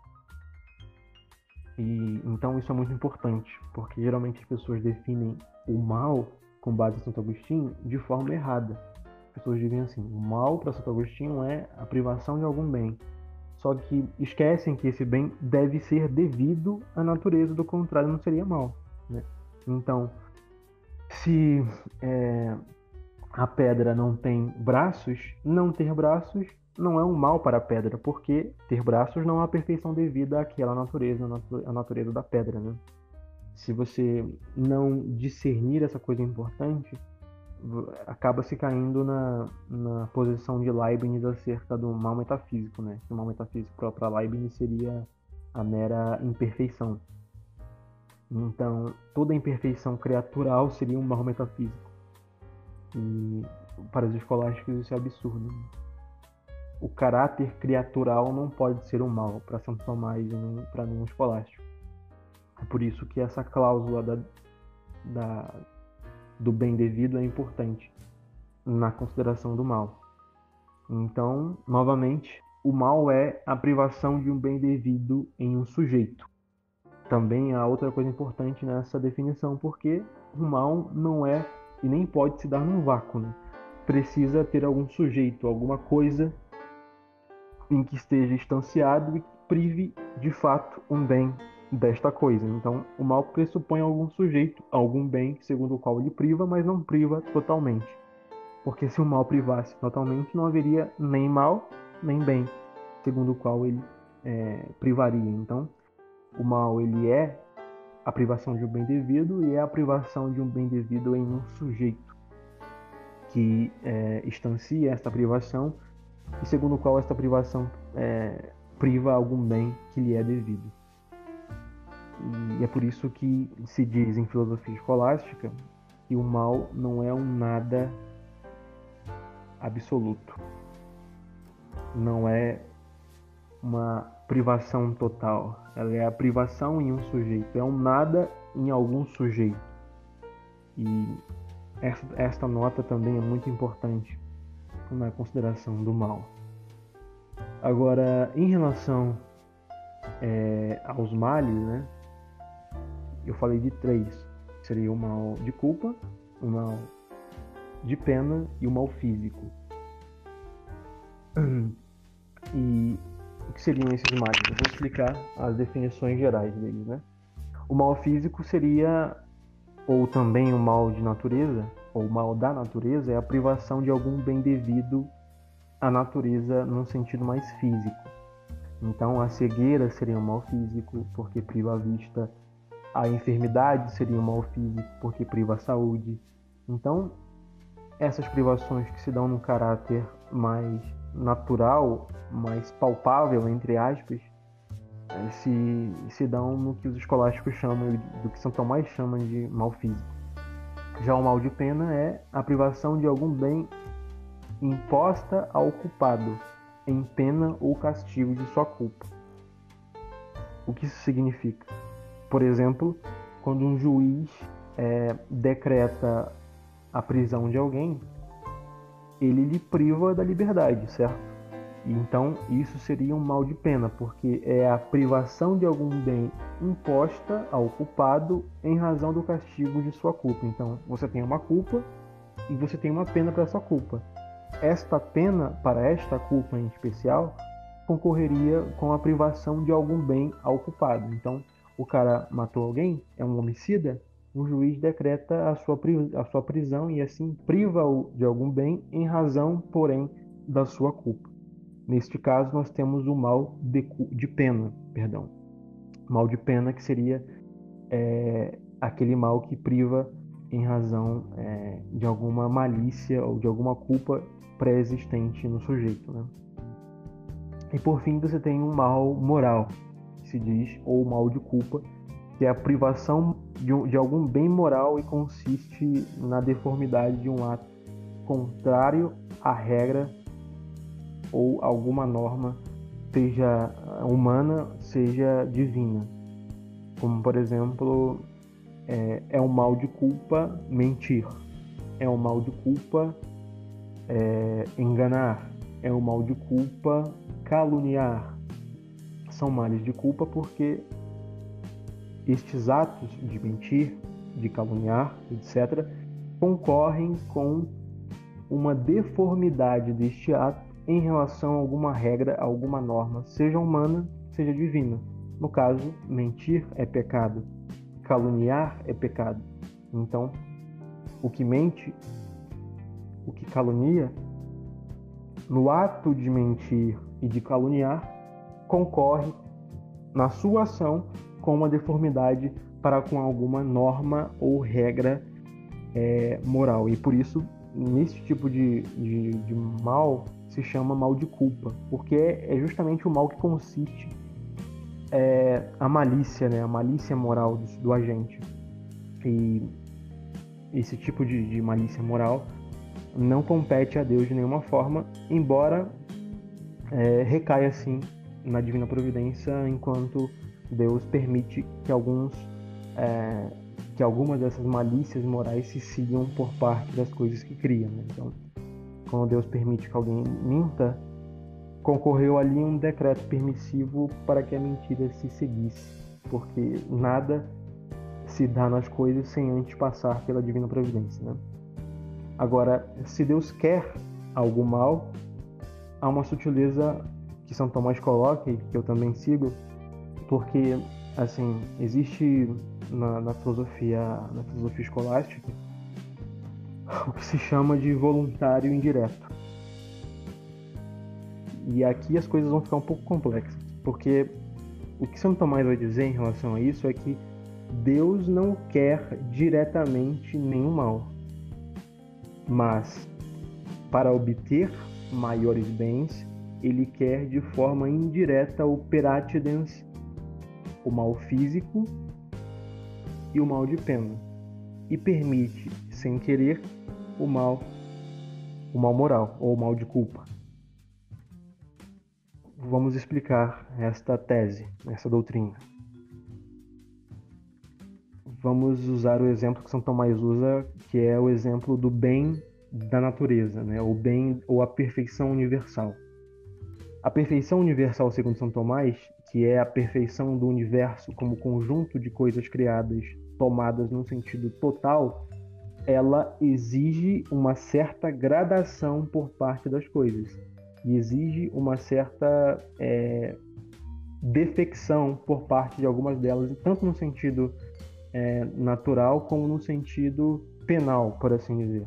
E então isso é muito importante, porque geralmente as pessoas definem o mal, com base em Santo Agostinho, de forma errada. As pessoas dizem assim: o mal para Santo Agostinho é a privação de algum bem. Só que esquecem que esse bem deve ser devido à natureza, do contrário não seria mal, né? Então, se a pedra não tem braços, não ter braços não é um mal para a pedra, porque ter braços não é a perfeição devida àquela natureza, a natureza da pedra, né? Se você não discernir essa coisa importante, acaba se caindo na posição de Leibniz acerca do mal metafísico, né? O mal metafísico para Leibniz seria a mera imperfeição. Então, toda imperfeição criatural seria um mal metafísico. E para os escolásticos isso é absurdo. O caráter criatural não pode ser um mal para Santo Tomás e para nenhum escolástico. É por isso que essa cláusula do bem devido é importante na consideração do mal. Então, novamente, o mal é a privação de um bem devido em um sujeito. Também há outra coisa importante nessa definição, porque o mal não é e nem pode se dar num vácuo, né? Precisa ter algum sujeito, alguma coisa em que esteja instanciado e que prive de fato um bem desta coisa. Então, o mal pressupõe algum sujeito, algum bem segundo o qual ele priva, mas não priva totalmente. Porque se o mal privasse totalmente, não haveria nem mal, nem bem, segundo o qual ele privaria. Então, o mal ele é a privação de um bem devido e é a privação de um bem devido em um sujeito que instancia esta privação e segundo o qual esta privação priva algum bem que lhe é devido. E é por isso que se diz em filosofia escolástica que o mal não é um nada absoluto. Não é uma privação total. Ela é a privação em um sujeito. É um nada em algum sujeito. E esta nota também é muito importante na consideração do mal. Agora, em relação aos males, né? Eu falei de 3. Seria o mal de culpa, o mal de pena e o mal físico. E o que seriam esses males? Eu vou explicar as definições gerais deles, né? O mal físico seria, ou também o mal de natureza, ou o mal da natureza, é a privação de algum bem devido à natureza num sentido mais físico. Então, a cegueira seria um mal físico, porque priva a vista. A enfermidade seria um mal físico, porque priva a saúde. Então, essas privações que se dão num caráter mais natural, mais palpável, entre aspas, se dão no que os escolásticos chamam, do que São Tomás chama de mal físico. Já o mal de pena é a privação de algum bem imposta ao culpado, em pena ou castigo de sua culpa. O que isso significa? Por exemplo, quando um juiz decreta a prisão de alguém, ele lhe priva da liberdade, certo? Então, isso seria um mal de pena, porque é a privação de algum bem imposta ao culpado em razão do castigo de sua culpa. Então, você tem uma culpa e você tem uma pena para essa culpa. Esta pena, para esta culpa em especial, concorreria com a privação de algum bem ao culpado. Então, o cara matou alguém, é um homicida, o juiz decreta a sua prisão e assim priva-o de algum bem em razão, porém, da sua culpa. Neste caso, nós temos o mal de pena, perdão. Mal de pena que seria aquele mal que priva em razão de alguma malícia ou de alguma culpa pré-existente no sujeito, né? E por fim, você tem um mal moral, que se diz, ou mal de culpa, que é a privação de algum bem moral e consiste na deformidade de um ato contrário à regra ou alguma norma, seja humana, seja divina. Como, por exemplo, é um mal de culpa mentir, é um mal de culpa enganar, é um mal de culpa caluniar. São males de culpa porque estes atos de mentir, de caluniar, etc., concorrem com uma deformidade deste ato em relação a alguma regra, a alguma norma, seja humana, seja divina. No caso, mentir é pecado, caluniar é pecado. Então, o que mente, o que calunia, no ato de mentir e de caluniar, concorre na sua ação com uma deformidade para com alguma norma ou regra moral. E por isso, nesse tipo de mal, se chama mal de culpa, porque é justamente o mal que consiste é a malícia, né? A malícia moral do agente. E esse tipo de malícia moral não compete a Deus de nenhuma forma, embora recaia sim na divina providência, enquanto Deus permite que algumas dessas malícias morais se sigam por parte das coisas que cria, né? Então, quando Deus permite que alguém minta, concorreu ali um decreto permissivo para que a mentira se seguisse, porque nada se dá nas coisas sem antes passar pela divina providência, né? Agora, se Deus quer algo mal, há uma sutileza que São Tomás coloca e que eu também sigo, porque assim existe na filosofia escolástica o que se chama de voluntário indireto. E aqui as coisas vão ficar um pouco complexas, porque o que São Tomás vai dizer em relação a isso é que Deus não quer diretamente nenhum mal, mas para obter maiores bens, ele quer de forma indireta o peratidens, o mal físico e o mal de pena, e permite, sem querer, o mal moral ou o mal de culpa. Vamos explicar esta tese, essa doutrina. Vamos usar o exemplo que São Tomás usa, que é o exemplo do bem da natureza, né? O bem ou a perfeição universal. A perfeição universal, segundo São Tomás, que é a perfeição do universo como conjunto de coisas criadas tomadas num sentido total, ela exige uma certa gradação por parte das coisas e exige uma certa defecção por parte de algumas delas, tanto no sentido natural como no sentido penal, por assim dizer.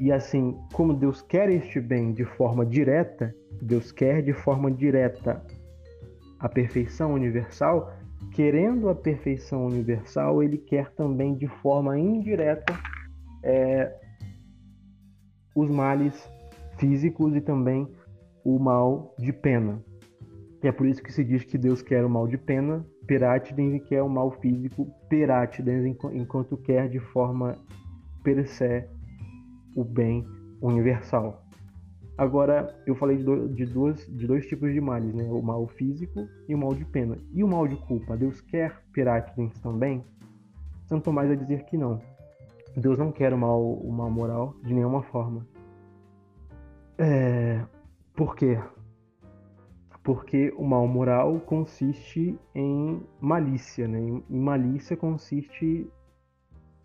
E assim, como Deus quer este bem de forma direta, Deus quer de forma direta a perfeição universal, querendo a perfeição universal, ele quer também de forma indireta os males físicos e também o mal de pena. E é por isso que se diz que Deus quer o mal de pena, peratidens, e quer o mal físico, peratidens, enquanto quer de forma per se o bem universal. Agora, eu falei de dois tipos de males, né? O mal físico e o mal de pena. E o mal de culpa? Deus quer peratidens também? Santo Tomás vai dizer que não. Deus não quer o mal moral de nenhuma forma. Por quê? Porque o mal moral consiste em malícia, né? E malícia consiste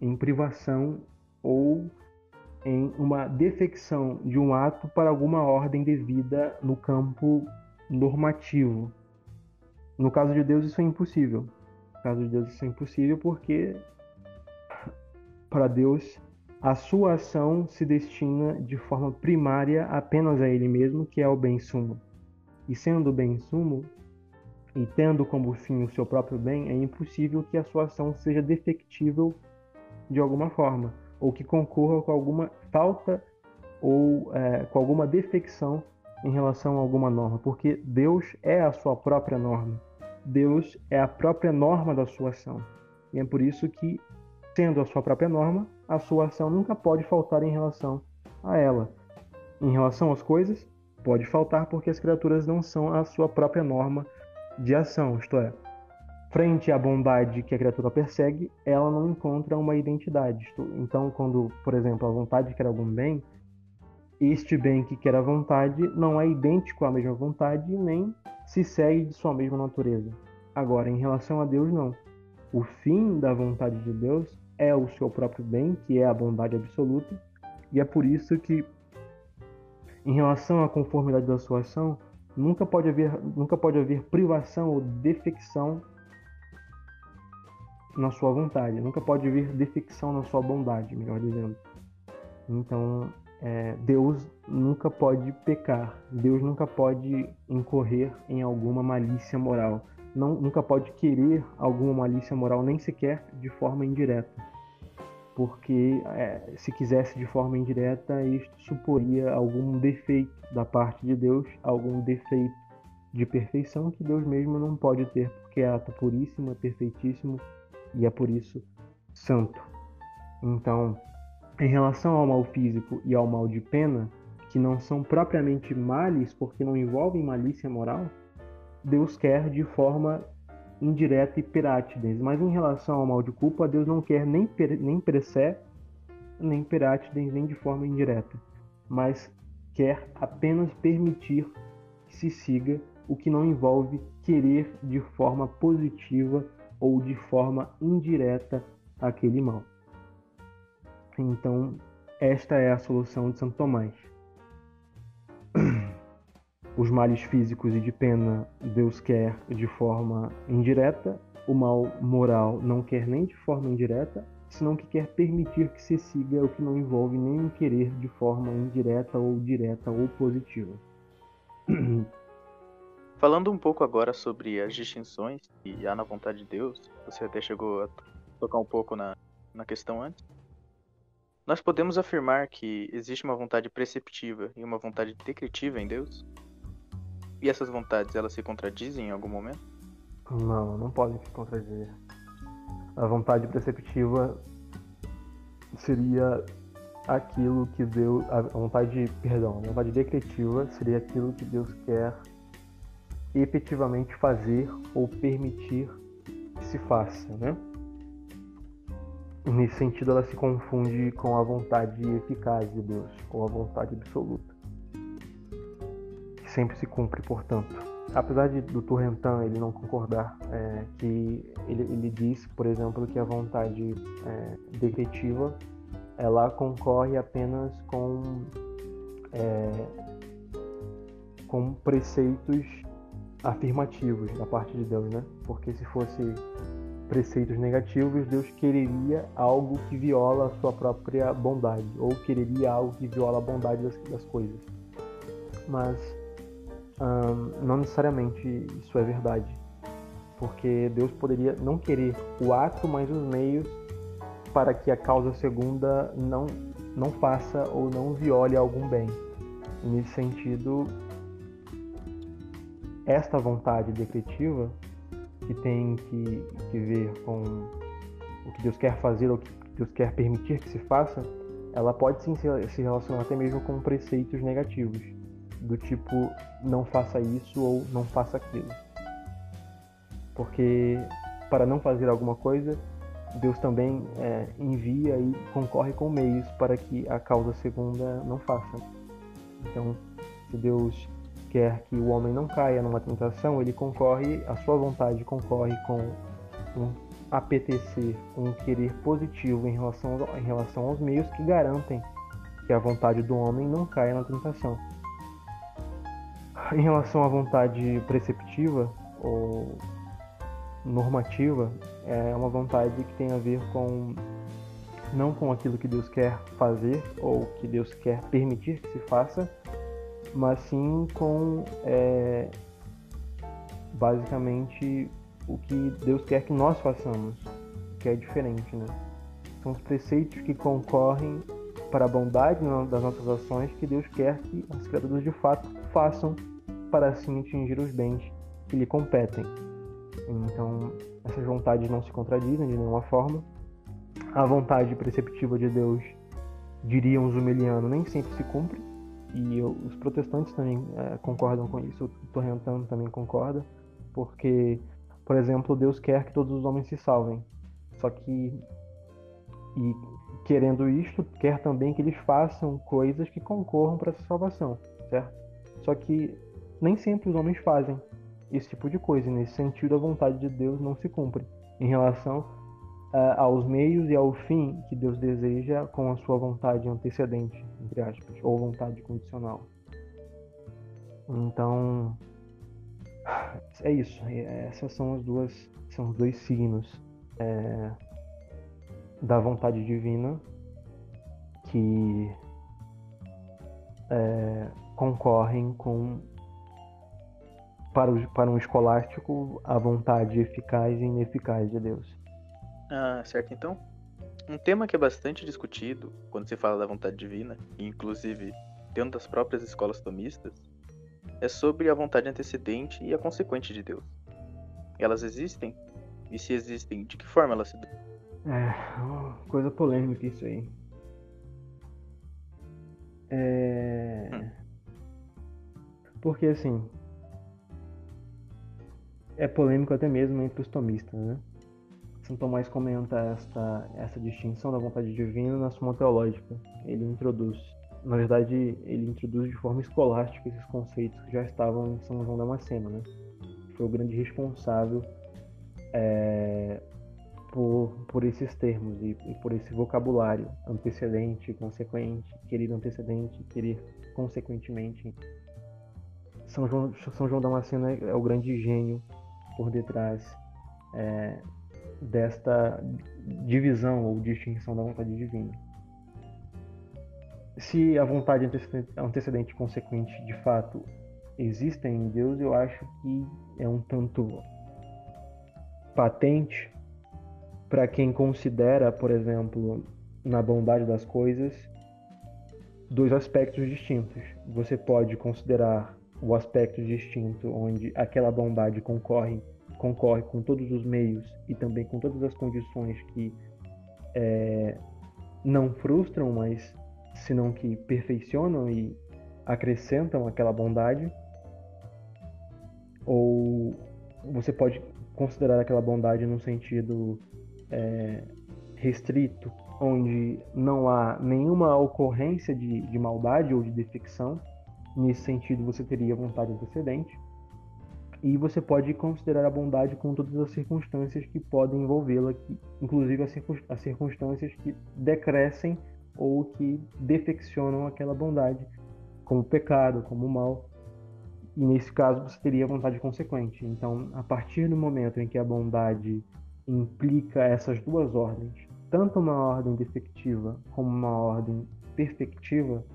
em privação ou em uma defecção de um ato para alguma ordem devida no campo normativo. No caso de Deus, isso é impossível. No caso de Deus, isso é impossível porque, para Deus, a sua ação se destina de forma primária apenas a Ele mesmo, que é o bem sumo. E sendo o bem sumo, e tendo como fim o seu próprio bem, é impossível que a sua ação seja defectível de alguma forma, ou que concorra com alguma falta ou com alguma defecção em relação a alguma norma, porque Deus é a sua própria norma. Deus é a própria norma da sua ação. E é por isso que, sendo a sua própria norma, a sua ação nunca pode faltar em relação a ela. Em relação às coisas, pode faltar porque as criaturas não são a sua própria norma de ação, isto é, frente à bondade que a criatura persegue, ela não encontra uma identidade. Então, quando, por exemplo, a vontade quer algum bem, este bem que quer a vontade não é idêntico à mesma vontade nem se segue de sua mesma natureza. Agora, em relação a Deus, não. O fim da vontade de Deus é o seu próprio bem, que é a bondade absoluta, e é por isso que, em relação à conformidade da sua ação, nunca pode haver privação ou defecção na sua vontade, nunca pode haver defecção na sua bondade, melhor dizendo. Então, Deus nunca pode pecar, Deus nunca pode incorrer em alguma malícia moral, nunca pode querer alguma malícia moral, nem sequer de forma indireta, porque se quisesse de forma indireta, isto suporia algum defeito da parte de Deus, algum defeito de perfeição que Deus mesmo não pode ter, porque é ato puríssimo, é perfeitíssimo e é por isso santo. Então, em relação ao mal físico e ao mal de pena, que não são propriamente males, porque não envolvem malícia moral, Deus quer de forma indireta e perátides. Mas em relação ao mal de culpa, Deus não quer nem pressé, nem perátides, nem de forma indireta, mas quer apenas permitir que se siga o que não envolve querer de forma positiva ou de forma indireta aquele mal. Então, esta é a solução de Santo Tomás. Os males físicos e de pena Deus quer de forma indireta, o mal moral não quer nem de forma indireta, senão que quer permitir que se siga o que não envolve nem querer de forma indireta ou direta ou positiva. Falando um pouco agora sobre as distinções que há na vontade de Deus, você até chegou a tocar um pouco na questão antes. Nós podemos afirmar que existe uma vontade preceptiva e uma vontade decretiva em Deus? E essas vontades, elas se contradizem em algum momento? Não podem se contradizer. A vontade preceptiva seria aquilo que Deus... A vontade decretiva seria aquilo que Deus quer efetivamente fazer ou permitir que se faça, né? Nesse sentido, ela se confunde com a vontade eficaz de Deus, ou a vontade absoluta, que sempre se cumpre, portanto. Apesar do Turretin ele não concordar, que ele diz, por exemplo, que a vontade decretiva ela concorre apenas com preceitos afirmativos da parte de Deus, né? Porque se fosse preceitos negativos, Deus quereria algo que viola a sua própria bondade, ou quereria algo que viola a bondade das coisas. Mas não necessariamente isso é verdade, porque Deus poderia não querer o ato, mas os meios para que a causa segunda não faça ou não viole algum bem. E nesse sentido, esta vontade decretiva, que tem que ver com o que Deus quer fazer ou o que Deus quer permitir que se faça, ela pode sim se relacionar até mesmo com preceitos negativos, do tipo, não faça isso ou não faça aquilo. Porque para não fazer alguma coisa, Deus também envia e concorre com meios para que a causa segunda não faça. Então, se Deus quer que o homem não caia numa tentação, ele concorre, a sua vontade concorre com um apetecer, um querer positivo em relação aos meios que garantem que a vontade do homem não caia na tentação. Em relação à vontade preceptiva ou normativa, é uma vontade que tem a ver não com aquilo que Deus quer fazer ou que Deus quer permitir que se faça, mas sim com basicamente o que Deus quer que nós façamos, que é diferente, né? São os preceitos que concorrem para a bondade das nossas ações que Deus quer que as criaturas de fato façam para assim atingir os bens que lhe competem. Então, essas vontades não se contradizem de nenhuma forma. A vontade preceptiva de Deus, diriam os humilianos, nem sempre se cumpre. E os protestantes também concordam com isso, o Turretin também concorda, porque, por exemplo, Deus quer que todos os homens se salvem, só que, e querendo isto, quer também que eles façam coisas que concorram para essa salvação, certo? Só que nem sempre os homens fazem esse tipo de coisa, e nesse sentido a vontade de Deus não se cumpre em relação aos meios e ao fim que Deus deseja com a sua vontade antecedente, entre aspas, ou vontade condicional. Então, é isso. Essas são os dois signos da vontade divina que concorrem para um escolástico a vontade eficaz e ineficaz de Deus. Certo, então. Um tema que é bastante discutido quando se fala da vontade divina, e inclusive dentro das próprias escolas tomistas, é sobre a vontade antecedente e a consequente de Deus. Elas existem? E se existem, de que forma elas se dão? Uma coisa polêmica isso aí. Porque assim, é polêmico até mesmo entre os tomistas, né? São Tomás comenta essa distinção da vontade divina na Suma Teológica. Ele introduz de forma escolástica esses conceitos que já estavam em São João Damasceno, né? Foi o grande responsável por esses termos e por esse vocabulário antecedente, consequente, querer antecedente, querer consequentemente. São João Damasceno é o grande gênio por detrás desta divisão ou distinção da vontade divina. Se a vontade antecedente e consequente de fato existem em Deus, eu acho que é um tanto patente para quem considera, por exemplo, na bondade das coisas, dois aspectos distintos. Você pode considerar o aspecto distinto onde aquela bondade concorre com todos os meios e também com todas as condições que não frustram, mas senão que perfeicionam e acrescentam aquela bondade. Ou você pode considerar aquela bondade num sentido restrito, onde não há nenhuma ocorrência de maldade ou de defecção. Nesse sentido, você teria vontade antecedente. E você pode considerar a bondade com todas as circunstâncias que podem envolvê-la, inclusive as circunstâncias que decrescem ou que defeccionam aquela bondade, como o pecado, como o mal. E nesse caso você teria a vontade consequente. Então, a partir do momento em que a bondade implica essas duas ordens, tanto uma ordem defectiva como uma ordem perfectiva,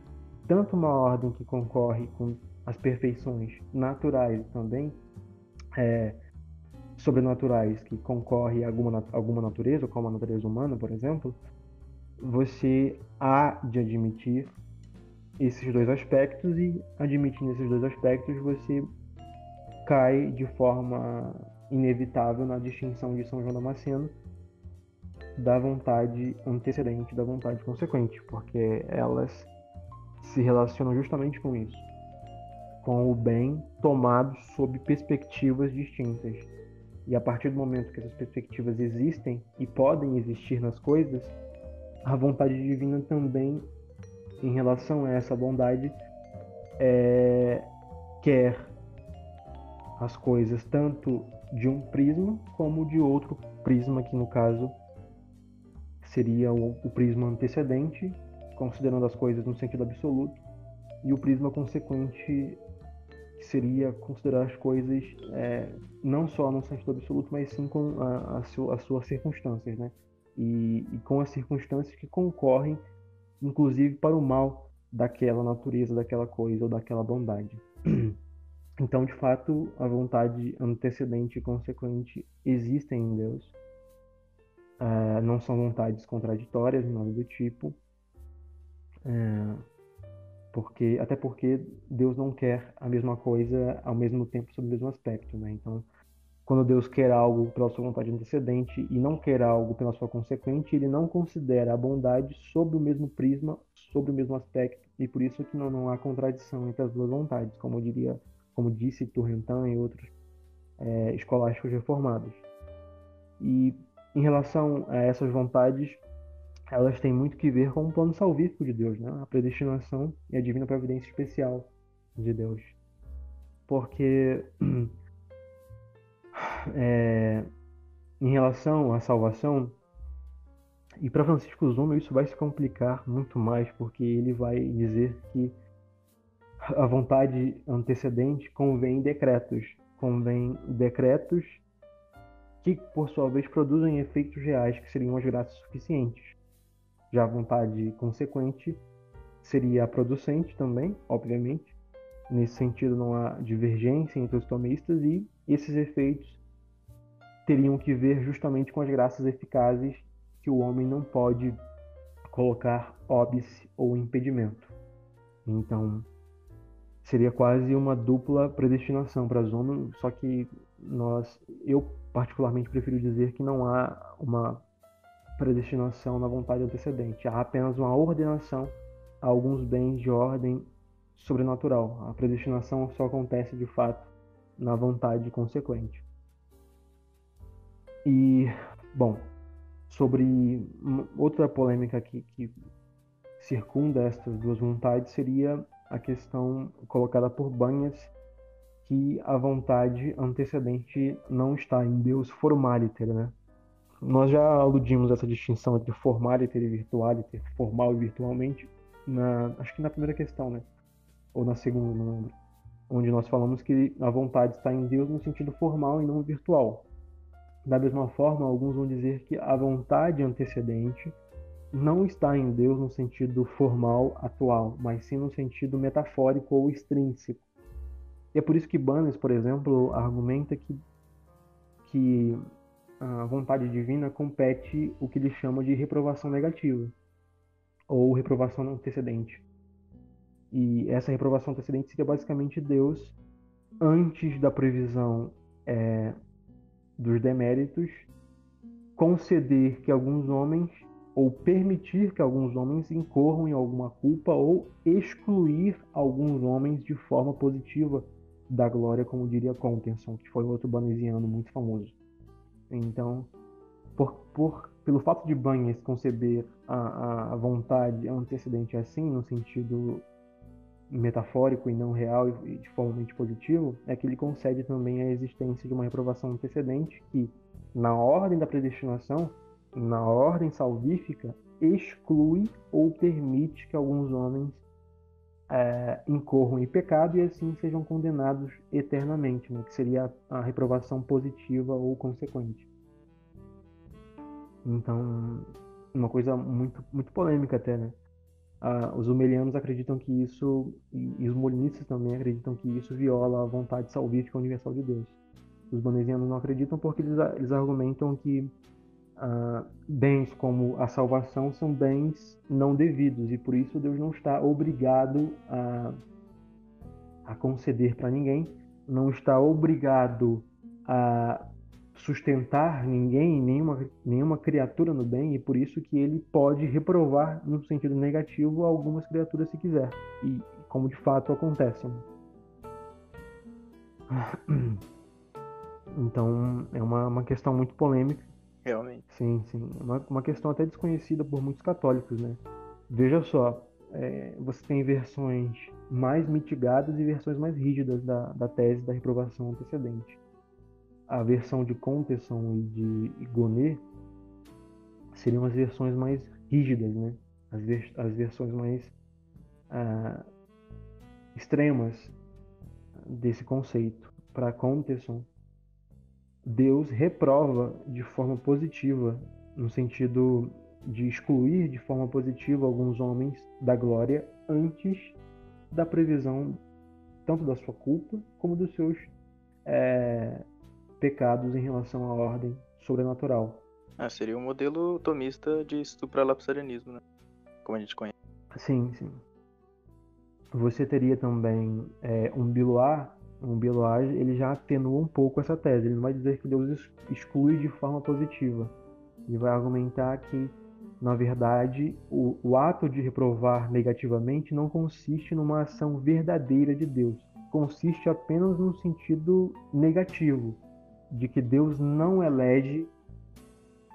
tanto uma ordem que concorre com as perfeições naturais também, sobrenaturais, que concorre a alguma natureza, como a natureza humana, por exemplo, você há de admitir esses dois aspectos, e admitindo esses dois aspectos, você cai de forma inevitável na distinção de São João Damasceno da vontade antecedente e da vontade consequente, porque elas se relacionam justamente com isso, com o bem tomado sob perspectivas distintas. E a partir do momento que essas perspectivas existem e podem existir nas coisas, a vontade divina também, em relação a essa bondade, quer as coisas tanto de um prisma como de outro prisma, que no caso seria o prisma antecedente, considerando as coisas no sentido absoluto, e o prisma consequente, que seria considerar as coisas não só no sentido absoluto, mas sim com as suas circunstâncias, né? E com as circunstâncias que concorrem, inclusive, para o mal daquela natureza, daquela coisa ou daquela bondade. Então, de fato, a vontade antecedente e consequente existem em Deus. Não são vontades contraditórias, nada do tipo. Até porque Deus não quer a mesma coisa ao mesmo tempo sob o mesmo aspecto, né? Então, quando Deus quer algo pela sua vontade antecedente e não quer algo pela sua consequente, ele não considera a bondade sob o mesmo prisma, sob o mesmo aspecto, e por isso que não há contradição entre as duas vontades, como disse Turretin e outros escolásticos reformados. E em relação a essas vontades, elas têm muito que ver com o plano salvífico de Deus, né? A predestinação e a divina providência especial de Deus. Porque em relação à salvação, e para Francisco Zuma isso vai se complicar muito mais, porque ele vai dizer que a vontade antecedente convém decretos que, por sua vez, produzem efeitos reais, que seriam as graças suficientes. Já a vontade consequente seria a producente também, obviamente. Nesse sentido, não há divergência entre os tomistas, e esses efeitos teriam que ver justamente com as graças eficazes que o homem não pode colocar óbice ou impedimento. Então, seria quase uma dupla predestinação para as homens, só que eu particularmente prefiro dizer que não há uma predestinação na vontade antecedente, há apenas uma ordenação a alguns bens de ordem sobrenatural. A predestinação só acontece de fato na vontade consequente. E, bom, sobre outra polêmica que circunda estas duas vontades seria a questão colocada por Banhas, que a vontade antecedente não está em Deus formaliter, né? Nós já aludimos essa distinção entre formaliter e virtualiter, formal e virtualmente, acho que na primeira questão, né? Ou na segunda, não lembro. Onde nós falamos que a vontade está em Deus no sentido formal e não virtual. Da mesma forma, alguns vão dizer que a vontade antecedente não está em Deus no sentido formal atual, mas sim no sentido metafórico ou extrínseco. E é por isso que Bannes, por exemplo, argumenta que a vontade divina compete o que ele chama de reprovação negativa, ou reprovação antecedente. E essa reprovação antecedente seria basicamente Deus, antes da previsão dos deméritos, conceder que alguns homens, ou permitir que alguns homens incorram em alguma culpa, ou excluir alguns homens de forma positiva da glória, como diria Contenson, que foi outro banesiano muito famoso. Então, pelo fato de Banhes conceber a vontade antecedente assim, no sentido metafórico e não real e de formalmente positivo, é que ele concede também a existência de uma reprovação antecedente que, na ordem da predestinação, na ordem salvífica, exclui ou permite que alguns homens incorram em pecado e assim sejam condenados eternamente, né? Que seria a reprovação positiva ou consequente. Então, uma coisa muito, muito polêmica até, né? Os humelianos acreditam que isso, e os molinistas também acreditam que isso viola a vontade salvífica universal de Deus. Os banesianos não acreditam porque eles argumentam que bens como a salvação são bens não devidos e por isso Deus não está obrigado a conceder para ninguém, não está obrigado a sustentar ninguém, nenhuma criatura no bem, e por isso que ele pode reprovar no sentido negativo algumas criaturas se quiser, e como de fato acontece. Então é uma questão muito polêmica. Realmente. Sim. Uma questão até desconhecida por muitos católicos, né? Veja só, você tem versões mais mitigadas e versões mais rígidas da tese da reprovação antecedente. A versão de Contenson e de Gonnet seriam as versões mais rígidas, né? As versões mais extremas desse conceito. Para Contenson, Deus reprova de forma positiva, no sentido de excluir de forma positiva alguns homens da glória antes da previsão tanto da sua culpa como dos seus pecados em relação à ordem sobrenatural. Seria um modelo tomista de supralapsarianismo, né? Como a gente conhece. Sim. Você teria também um Bilois. Um Bilois, ele já atenua um pouco essa tese. Ele não vai dizer que Deus exclui de forma positiva. Ele vai argumentar que, na verdade, o ato de reprovar negativamente não consiste numa ação verdadeira de Deus. Consiste apenas no sentido negativo, de que Deus não elege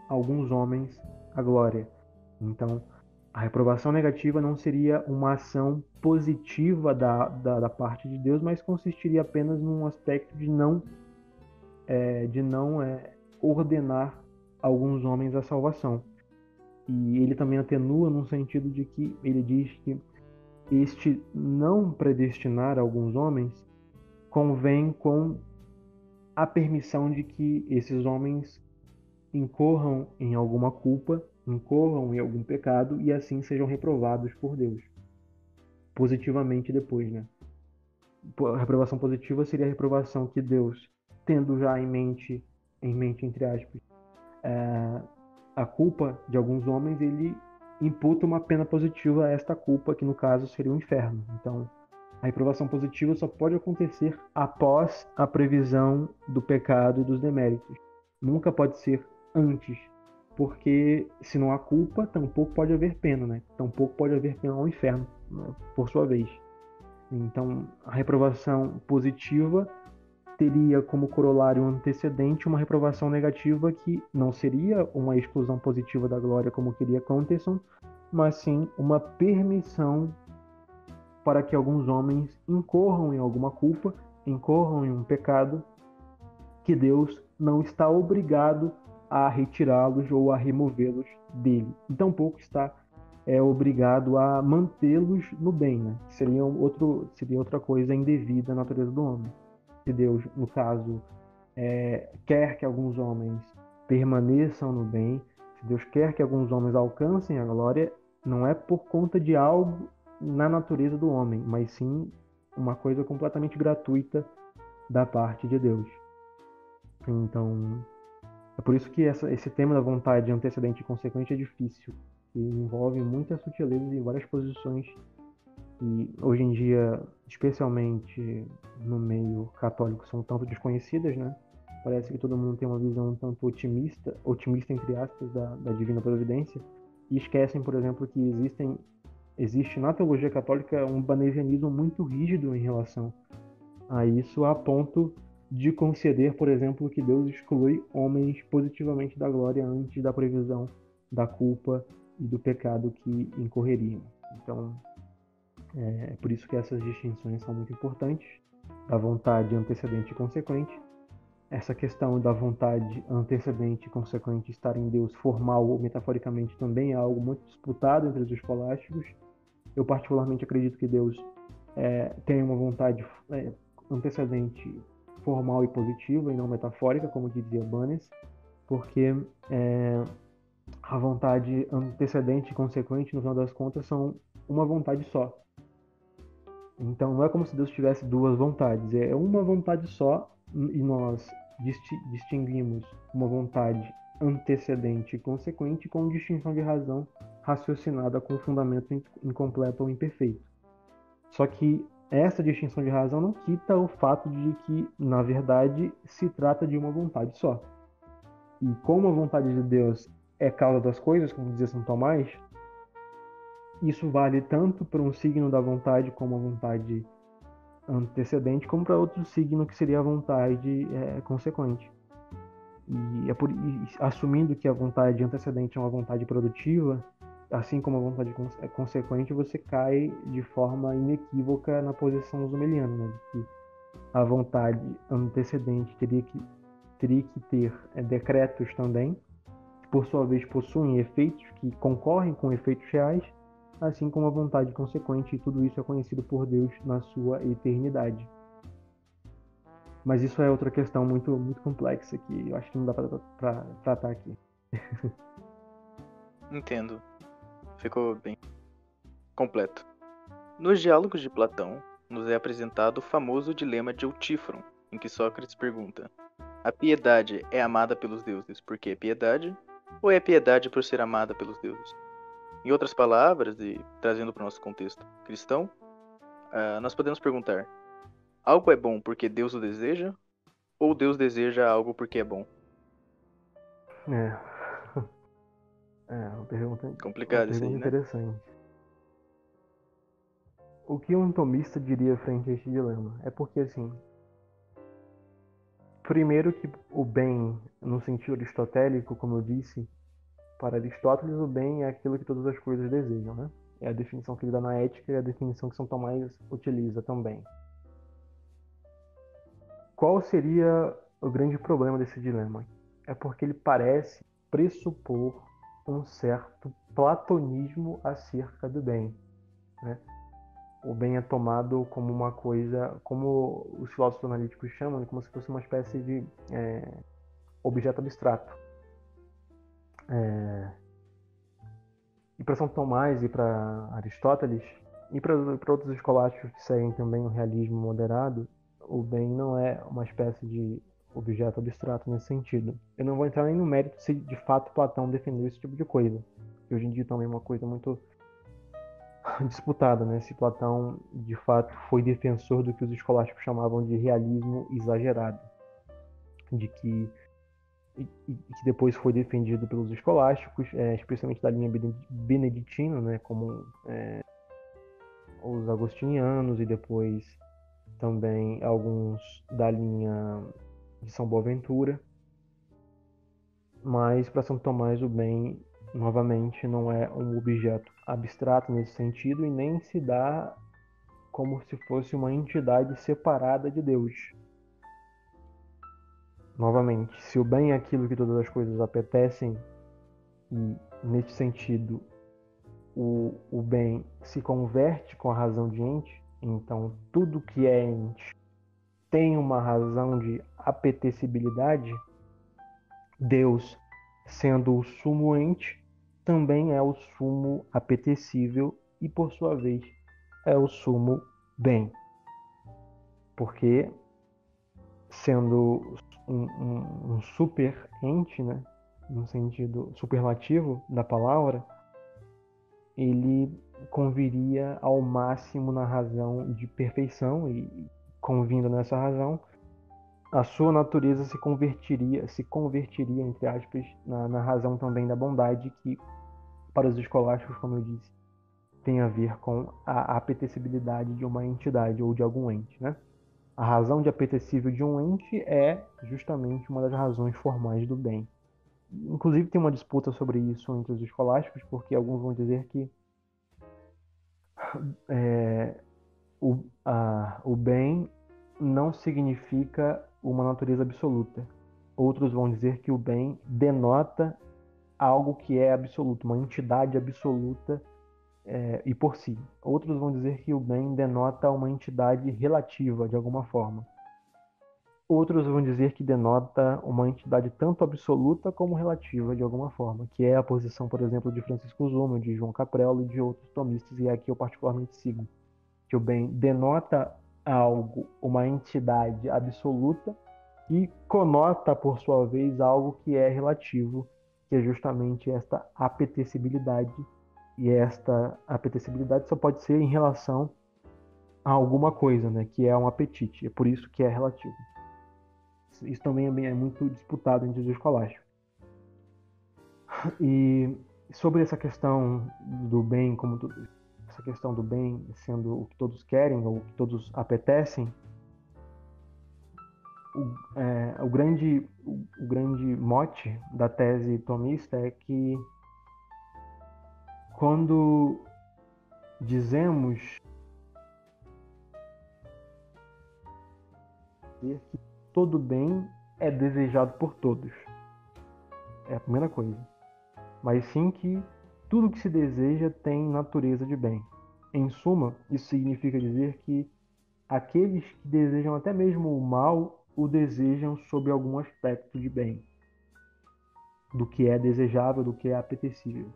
alguns homens à glória. Então, a reprovação negativa não seria uma ação positiva da parte de Deus, mas consistiria apenas num aspecto de não ordenar alguns homens à salvação. E ele também atenua no sentido de que ele diz que este não predestinar alguns homens convém com a permissão de que esses homens incorram em alguma culpa, incorram em algum pecado e assim sejam reprovados por Deus positivamente depois, né? A reprovação positiva seria a reprovação que Deus, tendo já em mente entre aspas, a culpa de alguns homens, ele imputa uma pena positiva a esta culpa, que no caso seria o inferno. Então, A reprovação positiva só pode acontecer após a previsão do pecado e dos deméritos. Nunca pode ser antes, porque se não há culpa, tampouco pode haver pena, né? Tampouco pode haver pena ao inferno, né? Por sua vez. Então, a reprovação positiva teria como corolário antecedente uma reprovação negativa que não seria uma exclusão positiva da glória como queria Conterson, mas sim uma permissão para que alguns homens incorram em alguma culpa, incorram em um pecado, que Deus não está obrigado a retirá-los ou a removê-los dele. E tampouco está obrigado a mantê-los no bem, né? Seria outra coisa indevida à natureza do homem. Se Deus, no caso, quer que alguns homens permaneçam no bem, se Deus quer que alguns homens alcancem a glória, não é por conta de algo na natureza do homem, mas sim uma coisa completamente gratuita da parte de Deus. Então, é por isso que esse tema da vontade antecedente e consequente é difícil, e envolve muitas sutilezas em várias posições, e hoje em dia, especialmente no meio católico, são tanto desconhecidas, né? Parece que todo mundo tem uma visão um tanto otimista entre aspas, da divina providência, e esquecem, por exemplo, que existe na teologia católica um banesianismo muito rígido em relação a isso, a ponto de conceder, por exemplo, que Deus exclui homens positivamente da glória antes da previsão da culpa e do pecado que incorreriam. Então, é por isso que essas distinções são muito importantes, da vontade antecedente e consequente. Essa questão da vontade antecedente e consequente estar em Deus formal ou metaforicamente também é algo muito disputado entre os escolásticos. Eu particularmente acredito que Deus tem uma vontade antecedente formal e positiva e não metafórica, como dizia Banes, porque a vontade antecedente e consequente, no final das contas, são uma vontade só. Então não é como se Deus tivesse duas vontades, é uma vontade só, e nós distinguimos uma vontade antecedente e consequente com distinção de razão raciocinada com fundamento incompleto ou imperfeito. Só que essa distinção de razão não quita o fato de que, na verdade, se trata de uma vontade só. E como a vontade de Deus é causa das coisas, como dizia São Tomás, isso vale tanto para um signo da vontade como a vontade antecedente, como para outro signo que seria a vontade consequente. E assumindo que a vontade antecedente é uma vontade produtiva, assim como a vontade consequente, você cai de forma inequívoca na posição zumeliana, né? Que a vontade antecedente teria que ter decretos também, que por sua vez possuem efeitos que concorrem com efeitos reais, assim como a vontade consequente, e tudo isso é conhecido por Deus na sua eternidade. Mas isso é outra questão muito, muito complexa que eu acho que não dá para tratar aqui. Entendo. Ficou bem completo. Nos diálogos de Platão, nos é apresentado o famoso dilema de Eutífron, em que Sócrates pergunta: a piedade é amada pelos deuses porque é piedade, ou é piedade por ser amada pelos deuses? Em outras palavras, e trazendo para o nosso contexto cristão, nós podemos perguntar: algo é bom porque Deus o deseja, ou Deus deseja algo porque é bom? Uma pergunta Complicado isso aí, né? interessante. O que um tomista diria frente a este dilema? É porque, assim, primeiro que o bem, no sentido aristotélico, como eu disse, para Aristóteles o bem é aquilo que todas as coisas desejam, né? É a definição que ele dá na ética e a definição que São Tomás utiliza também. Qual seria o grande problema desse dilema? É porque ele parece pressupor um certo platonismo acerca do bem, né? O bem é tomado como uma coisa, como os filósofos analíticos chamam, como se fosse uma espécie de objeto abstrato. E para São Tomás e para Aristóteles, e para outros escolásticos que seguem também o realismo moderado, o bem não é uma espécie de objeto abstrato nesse sentido. Eu não vou entrar nem no mérito se de fato Platão defendeu esse tipo de coisa, que hoje em dia também é uma coisa muito disputada, né? Se Platão de fato foi defensor do que os escolásticos chamavam de realismo exagerado, de que e que depois foi defendido pelos escolásticos, especialmente da linha beneditina, né? Como os agostinianos e depois também alguns da linha de São Boaventura. Mas para São Tomás o bem, novamente, não é um objeto abstrato nesse sentido e nem se dá como se fosse uma entidade separada de Deus. Novamente, se o bem é aquilo que todas as coisas apetecem, e nesse sentido o bem se converte com a razão de ente, então tudo que é ente tem uma razão de apetecibilidade, Deus, sendo o sumo ente, também é o sumo apetecível e, por sua vez, é o sumo bem. Porque, sendo um super ente, né, no sentido superlativo da palavra, ele conviria ao máximo na razão de perfeição e, convindo nessa razão, a sua natureza se convertiria, entre aspas, na razão também da bondade, que para os escolásticos, como eu disse, tem a ver com a apetecibilidade de uma entidade ou de algum ente, né? A razão de apetecível de um ente é justamente uma das razões formais do bem. Inclusive tem uma disputa sobre isso entre os escolásticos, porque alguns vão dizer que o bem não significa uma natureza absoluta. Outros vão dizer que o bem denota algo que é absoluto, uma entidade absoluta e por si. Outros vão dizer que o bem denota uma entidade relativa, de alguma forma. Outros vão dizer que denota uma entidade tanto absoluta como relativa, de alguma forma, que é a posição, por exemplo, de Francisco Zuma, de João Caprelo e de outros tomistas, e é a que eu particularmente sigo. Que o bem denota algo, uma entidade absoluta, e conota, por sua vez, algo que é relativo, que é justamente esta apetecibilidade. E esta apetecibilidade só pode ser em relação a alguma coisa, né, que é um apetite. É por isso que é relativo. Isso também é muito disputado entre os escolásticos. E sobre essa questão do bem, essa questão do bem sendo o que todos querem ou o que todos apetecem, o grande mote da tese tomista é que quando dizemos que todo bem é desejado por todos, é a primeira coisa, mas sim que tudo que se deseja tem natureza de bem. Em suma, isso significa dizer que aqueles que desejam até mesmo o mal o desejam sob algum aspecto de bem, do que é desejável, do que é apetecível.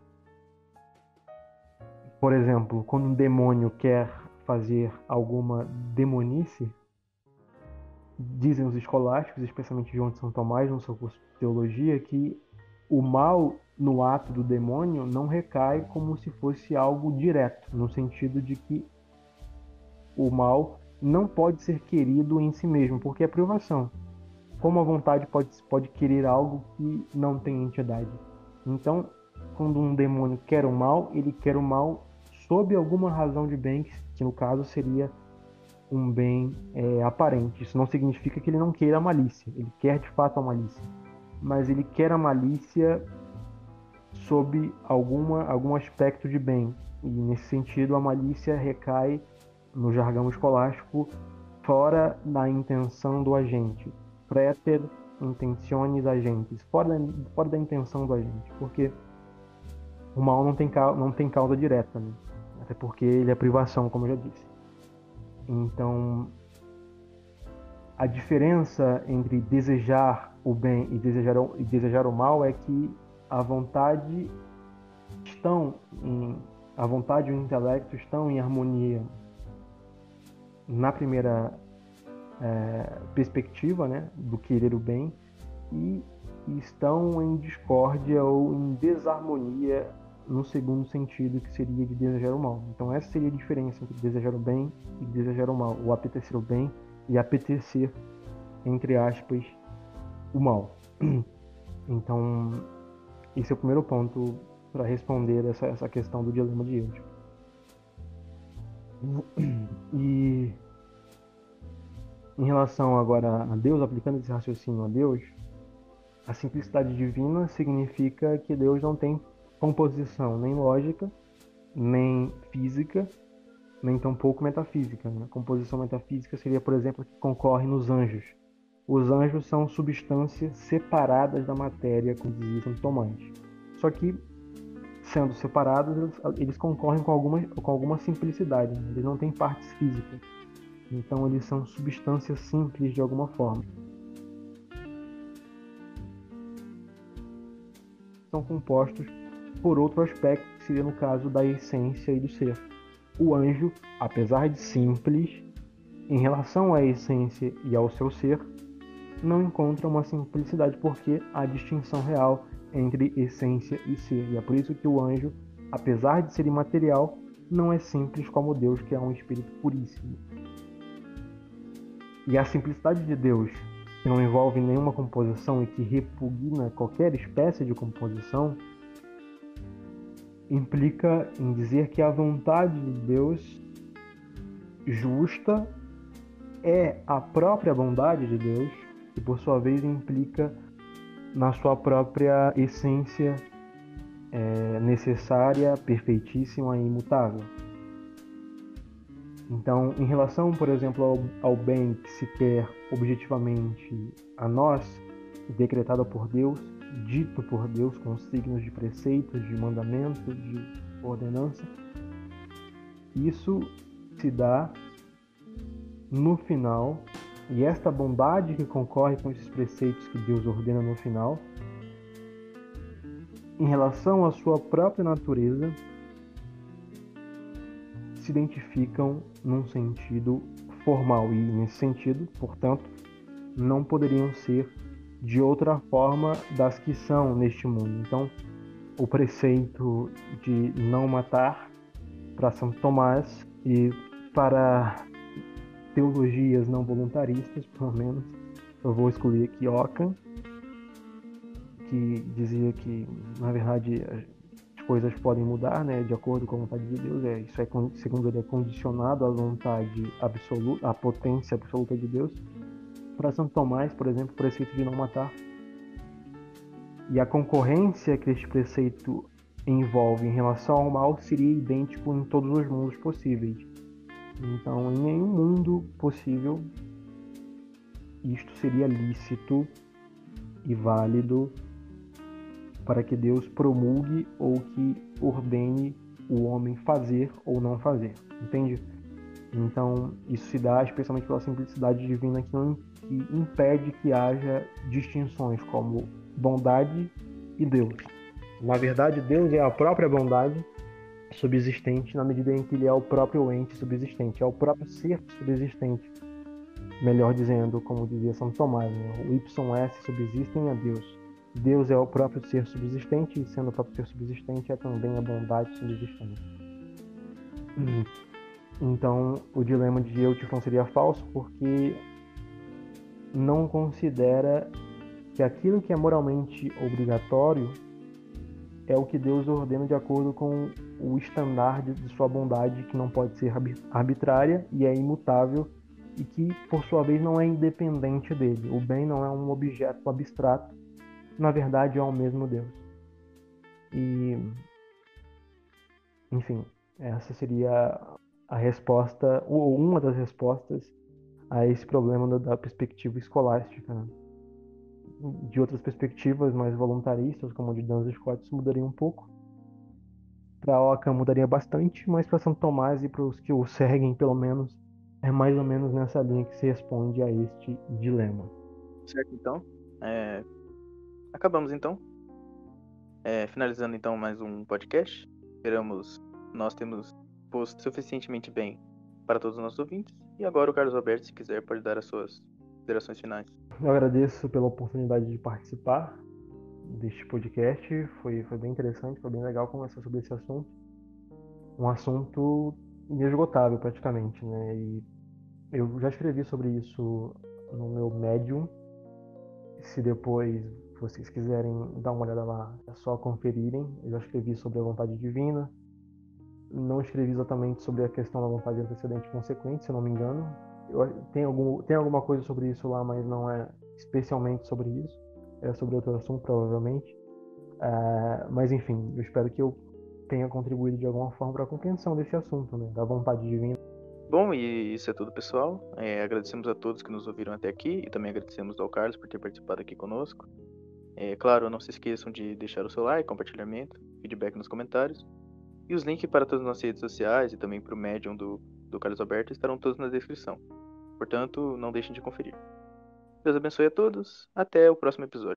Por exemplo, quando um demônio quer fazer alguma demonice, dizem os escolásticos, especialmente João de São Tomás, no seu curso de teologia, que o mal no ato do demônio não recai como se fosse algo direto, no sentido de que o mal não pode ser querido em si mesmo, porque é privação. Como a vontade pode querer algo que não tem entidade. Então, quando um demônio quer o mal, ele quer o mal sob alguma razão de bem, que no caso seria um bem aparente. Isso não significa que ele não queira a malícia. Ele quer de fato a malícia. Mas ele quer a malícia sob algum aspecto de bem. E nesse sentido, a malícia recai, no jargão escolástico, fora da intenção do agente. Praeter intentionis agentes. Fora da intenção do agente. Porque o mal não tem causa direta, né? Até porque ele é privação, como eu já disse. Então, a diferença entre desejar o bem e desejar o mal é que a vontade e o intelecto estão em harmonia na primeira perspectiva, né, do querer o bem, e estão em discórdia ou em desarmonia no segundo sentido, que seria de desejar o mal. Então essa seria a diferença entre desejar o bem e desejar o mal, ou apetecer o bem e apetecer, entre aspas, o mal. Então esse é o primeiro ponto para responder essa questão do dilema de Éutico. E em relação agora a Deus, aplicando esse raciocínio a Deus, a simplicidade divina significa que Deus não tem composição nem lógica, nem física, nem tampouco metafísica. A composição metafísica seria, por exemplo, a que concorre nos anjos. Os anjos são substâncias separadas da matéria, como dizia Santo Tomás. Só que, sendo separados, eles concorrem com alguma simplicidade. Né? Eles não têm partes físicas. Então, eles são substâncias simples de alguma forma. São compostos por outro aspecto, que seria no caso da essência e do ser. O anjo, apesar de simples, em relação à essência e ao seu ser, não encontra uma simplicidade, porque há distinção real entre essência e ser. E é por isso que o anjo, apesar de ser imaterial, não é simples como Deus, que é um espírito puríssimo. E a simplicidade de Deus, que não envolve nenhuma composição e que repugna qualquer espécie de composição, implica em dizer que a vontade de Deus justa é a própria bondade de Deus, e por sua vez implica na sua própria essência necessária, perfeitíssima e imutável. Então, em relação, por exemplo, ao bem que se quer objetivamente a nós, decretado por Deus, dito por Deus com signos de preceitos, de mandamento, de ordenança, isso se dá no final, e esta bondade que concorre com esses preceitos que Deus ordena no final, em relação à sua própria natureza, se identificam num sentido formal, e nesse sentido, portanto, não poderiam ser de outra forma das que são neste mundo. Então, o preceito de não matar para Santo Tomás e para teologias não voluntaristas, pelo menos, eu vou excluir aqui Ockham, que dizia que, na verdade, as coisas podem mudar, né, de acordo com a vontade de Deus. Isso é, segundo ele, é condicionado à vontade absoluta, à potência absoluta de Deus. Para Santo Tomás, por exemplo, o preceito de não matar. E a concorrência que este preceito envolve em relação ao mal seria idêntico em todos os mundos possíveis. Então, em nenhum mundo possível isto seria lícito e válido para que Deus promulgue ou que ordene o homem fazer ou não fazer. Entende? Então, isso se dá especialmente pela simplicidade divina que impede que haja distinções como bondade e Deus. Na verdade, Deus é a própria bondade subsistente na medida em que ele é o próprio ente subsistente, é o próprio ser subsistente. Melhor dizendo, como dizia Santo Tomás, né? O YS subsistem a Deus. Deus é o próprio ser subsistente, e sendo o próprio ser subsistente é também a bondade subsistente. Então, o dilema de Eutífron seria falso porque não considera que aquilo que é moralmente obrigatório é o que Deus ordena de acordo com o estandarte de sua bondade, que não pode ser arbitrária e é imutável, e que, por sua vez, não é independente dele. O bem não é um objeto abstrato, na verdade é o mesmo Deus. E, enfim, essa seria a resposta, ou uma das respostas a esse problema da perspectiva escolástica, né? De outras perspectivas mais voluntaristas, como a de Duns Scotus, isso mudaria um pouco. Para Ockham mudaria bastante, mas para Santo Tomás e para os que o seguem, pelo menos, é mais ou menos nessa linha que se responde a este dilema. Certo, então. Acabamos, então. Finalizando, então, mais um podcast. Esperamos nós temos posto suficientemente bem para todos os nossos ouvintes. E agora o Carlos Alberto, se quiser, pode dar as suas considerações finais. Eu agradeço pela oportunidade de participar deste podcast. Foi bem interessante, foi bem legal conversar sobre esse assunto. Um assunto inesgotável praticamente, né? E eu já escrevi sobre isso no meu Medium. Se depois vocês quiserem dar uma olhada lá, é só conferirem. Eu já escrevi sobre a vontade divina. Não escrevi exatamente sobre a questão da vontade antecedente e consequente, se eu não me engano. Tem alguma coisa sobre isso lá, mas não é especialmente sobre isso. É sobre outro assunto, provavelmente. Mas enfim, eu espero que eu tenha contribuído de alguma forma para a compreensão desse assunto, né? Da vontade divina. Bom, e isso é tudo, pessoal. Agradecemos a todos que nos ouviram até aqui e também agradecemos ao Carlos por ter participado aqui conosco. Claro, não se esqueçam de deixar o seu like, compartilhamento, feedback nos comentários. E os links para todas as nossas redes sociais e também para o Medium do Carlos Alberto estarão todos na descrição. Portanto, não deixem de conferir. Deus abençoe a todos. Até o próximo episódio.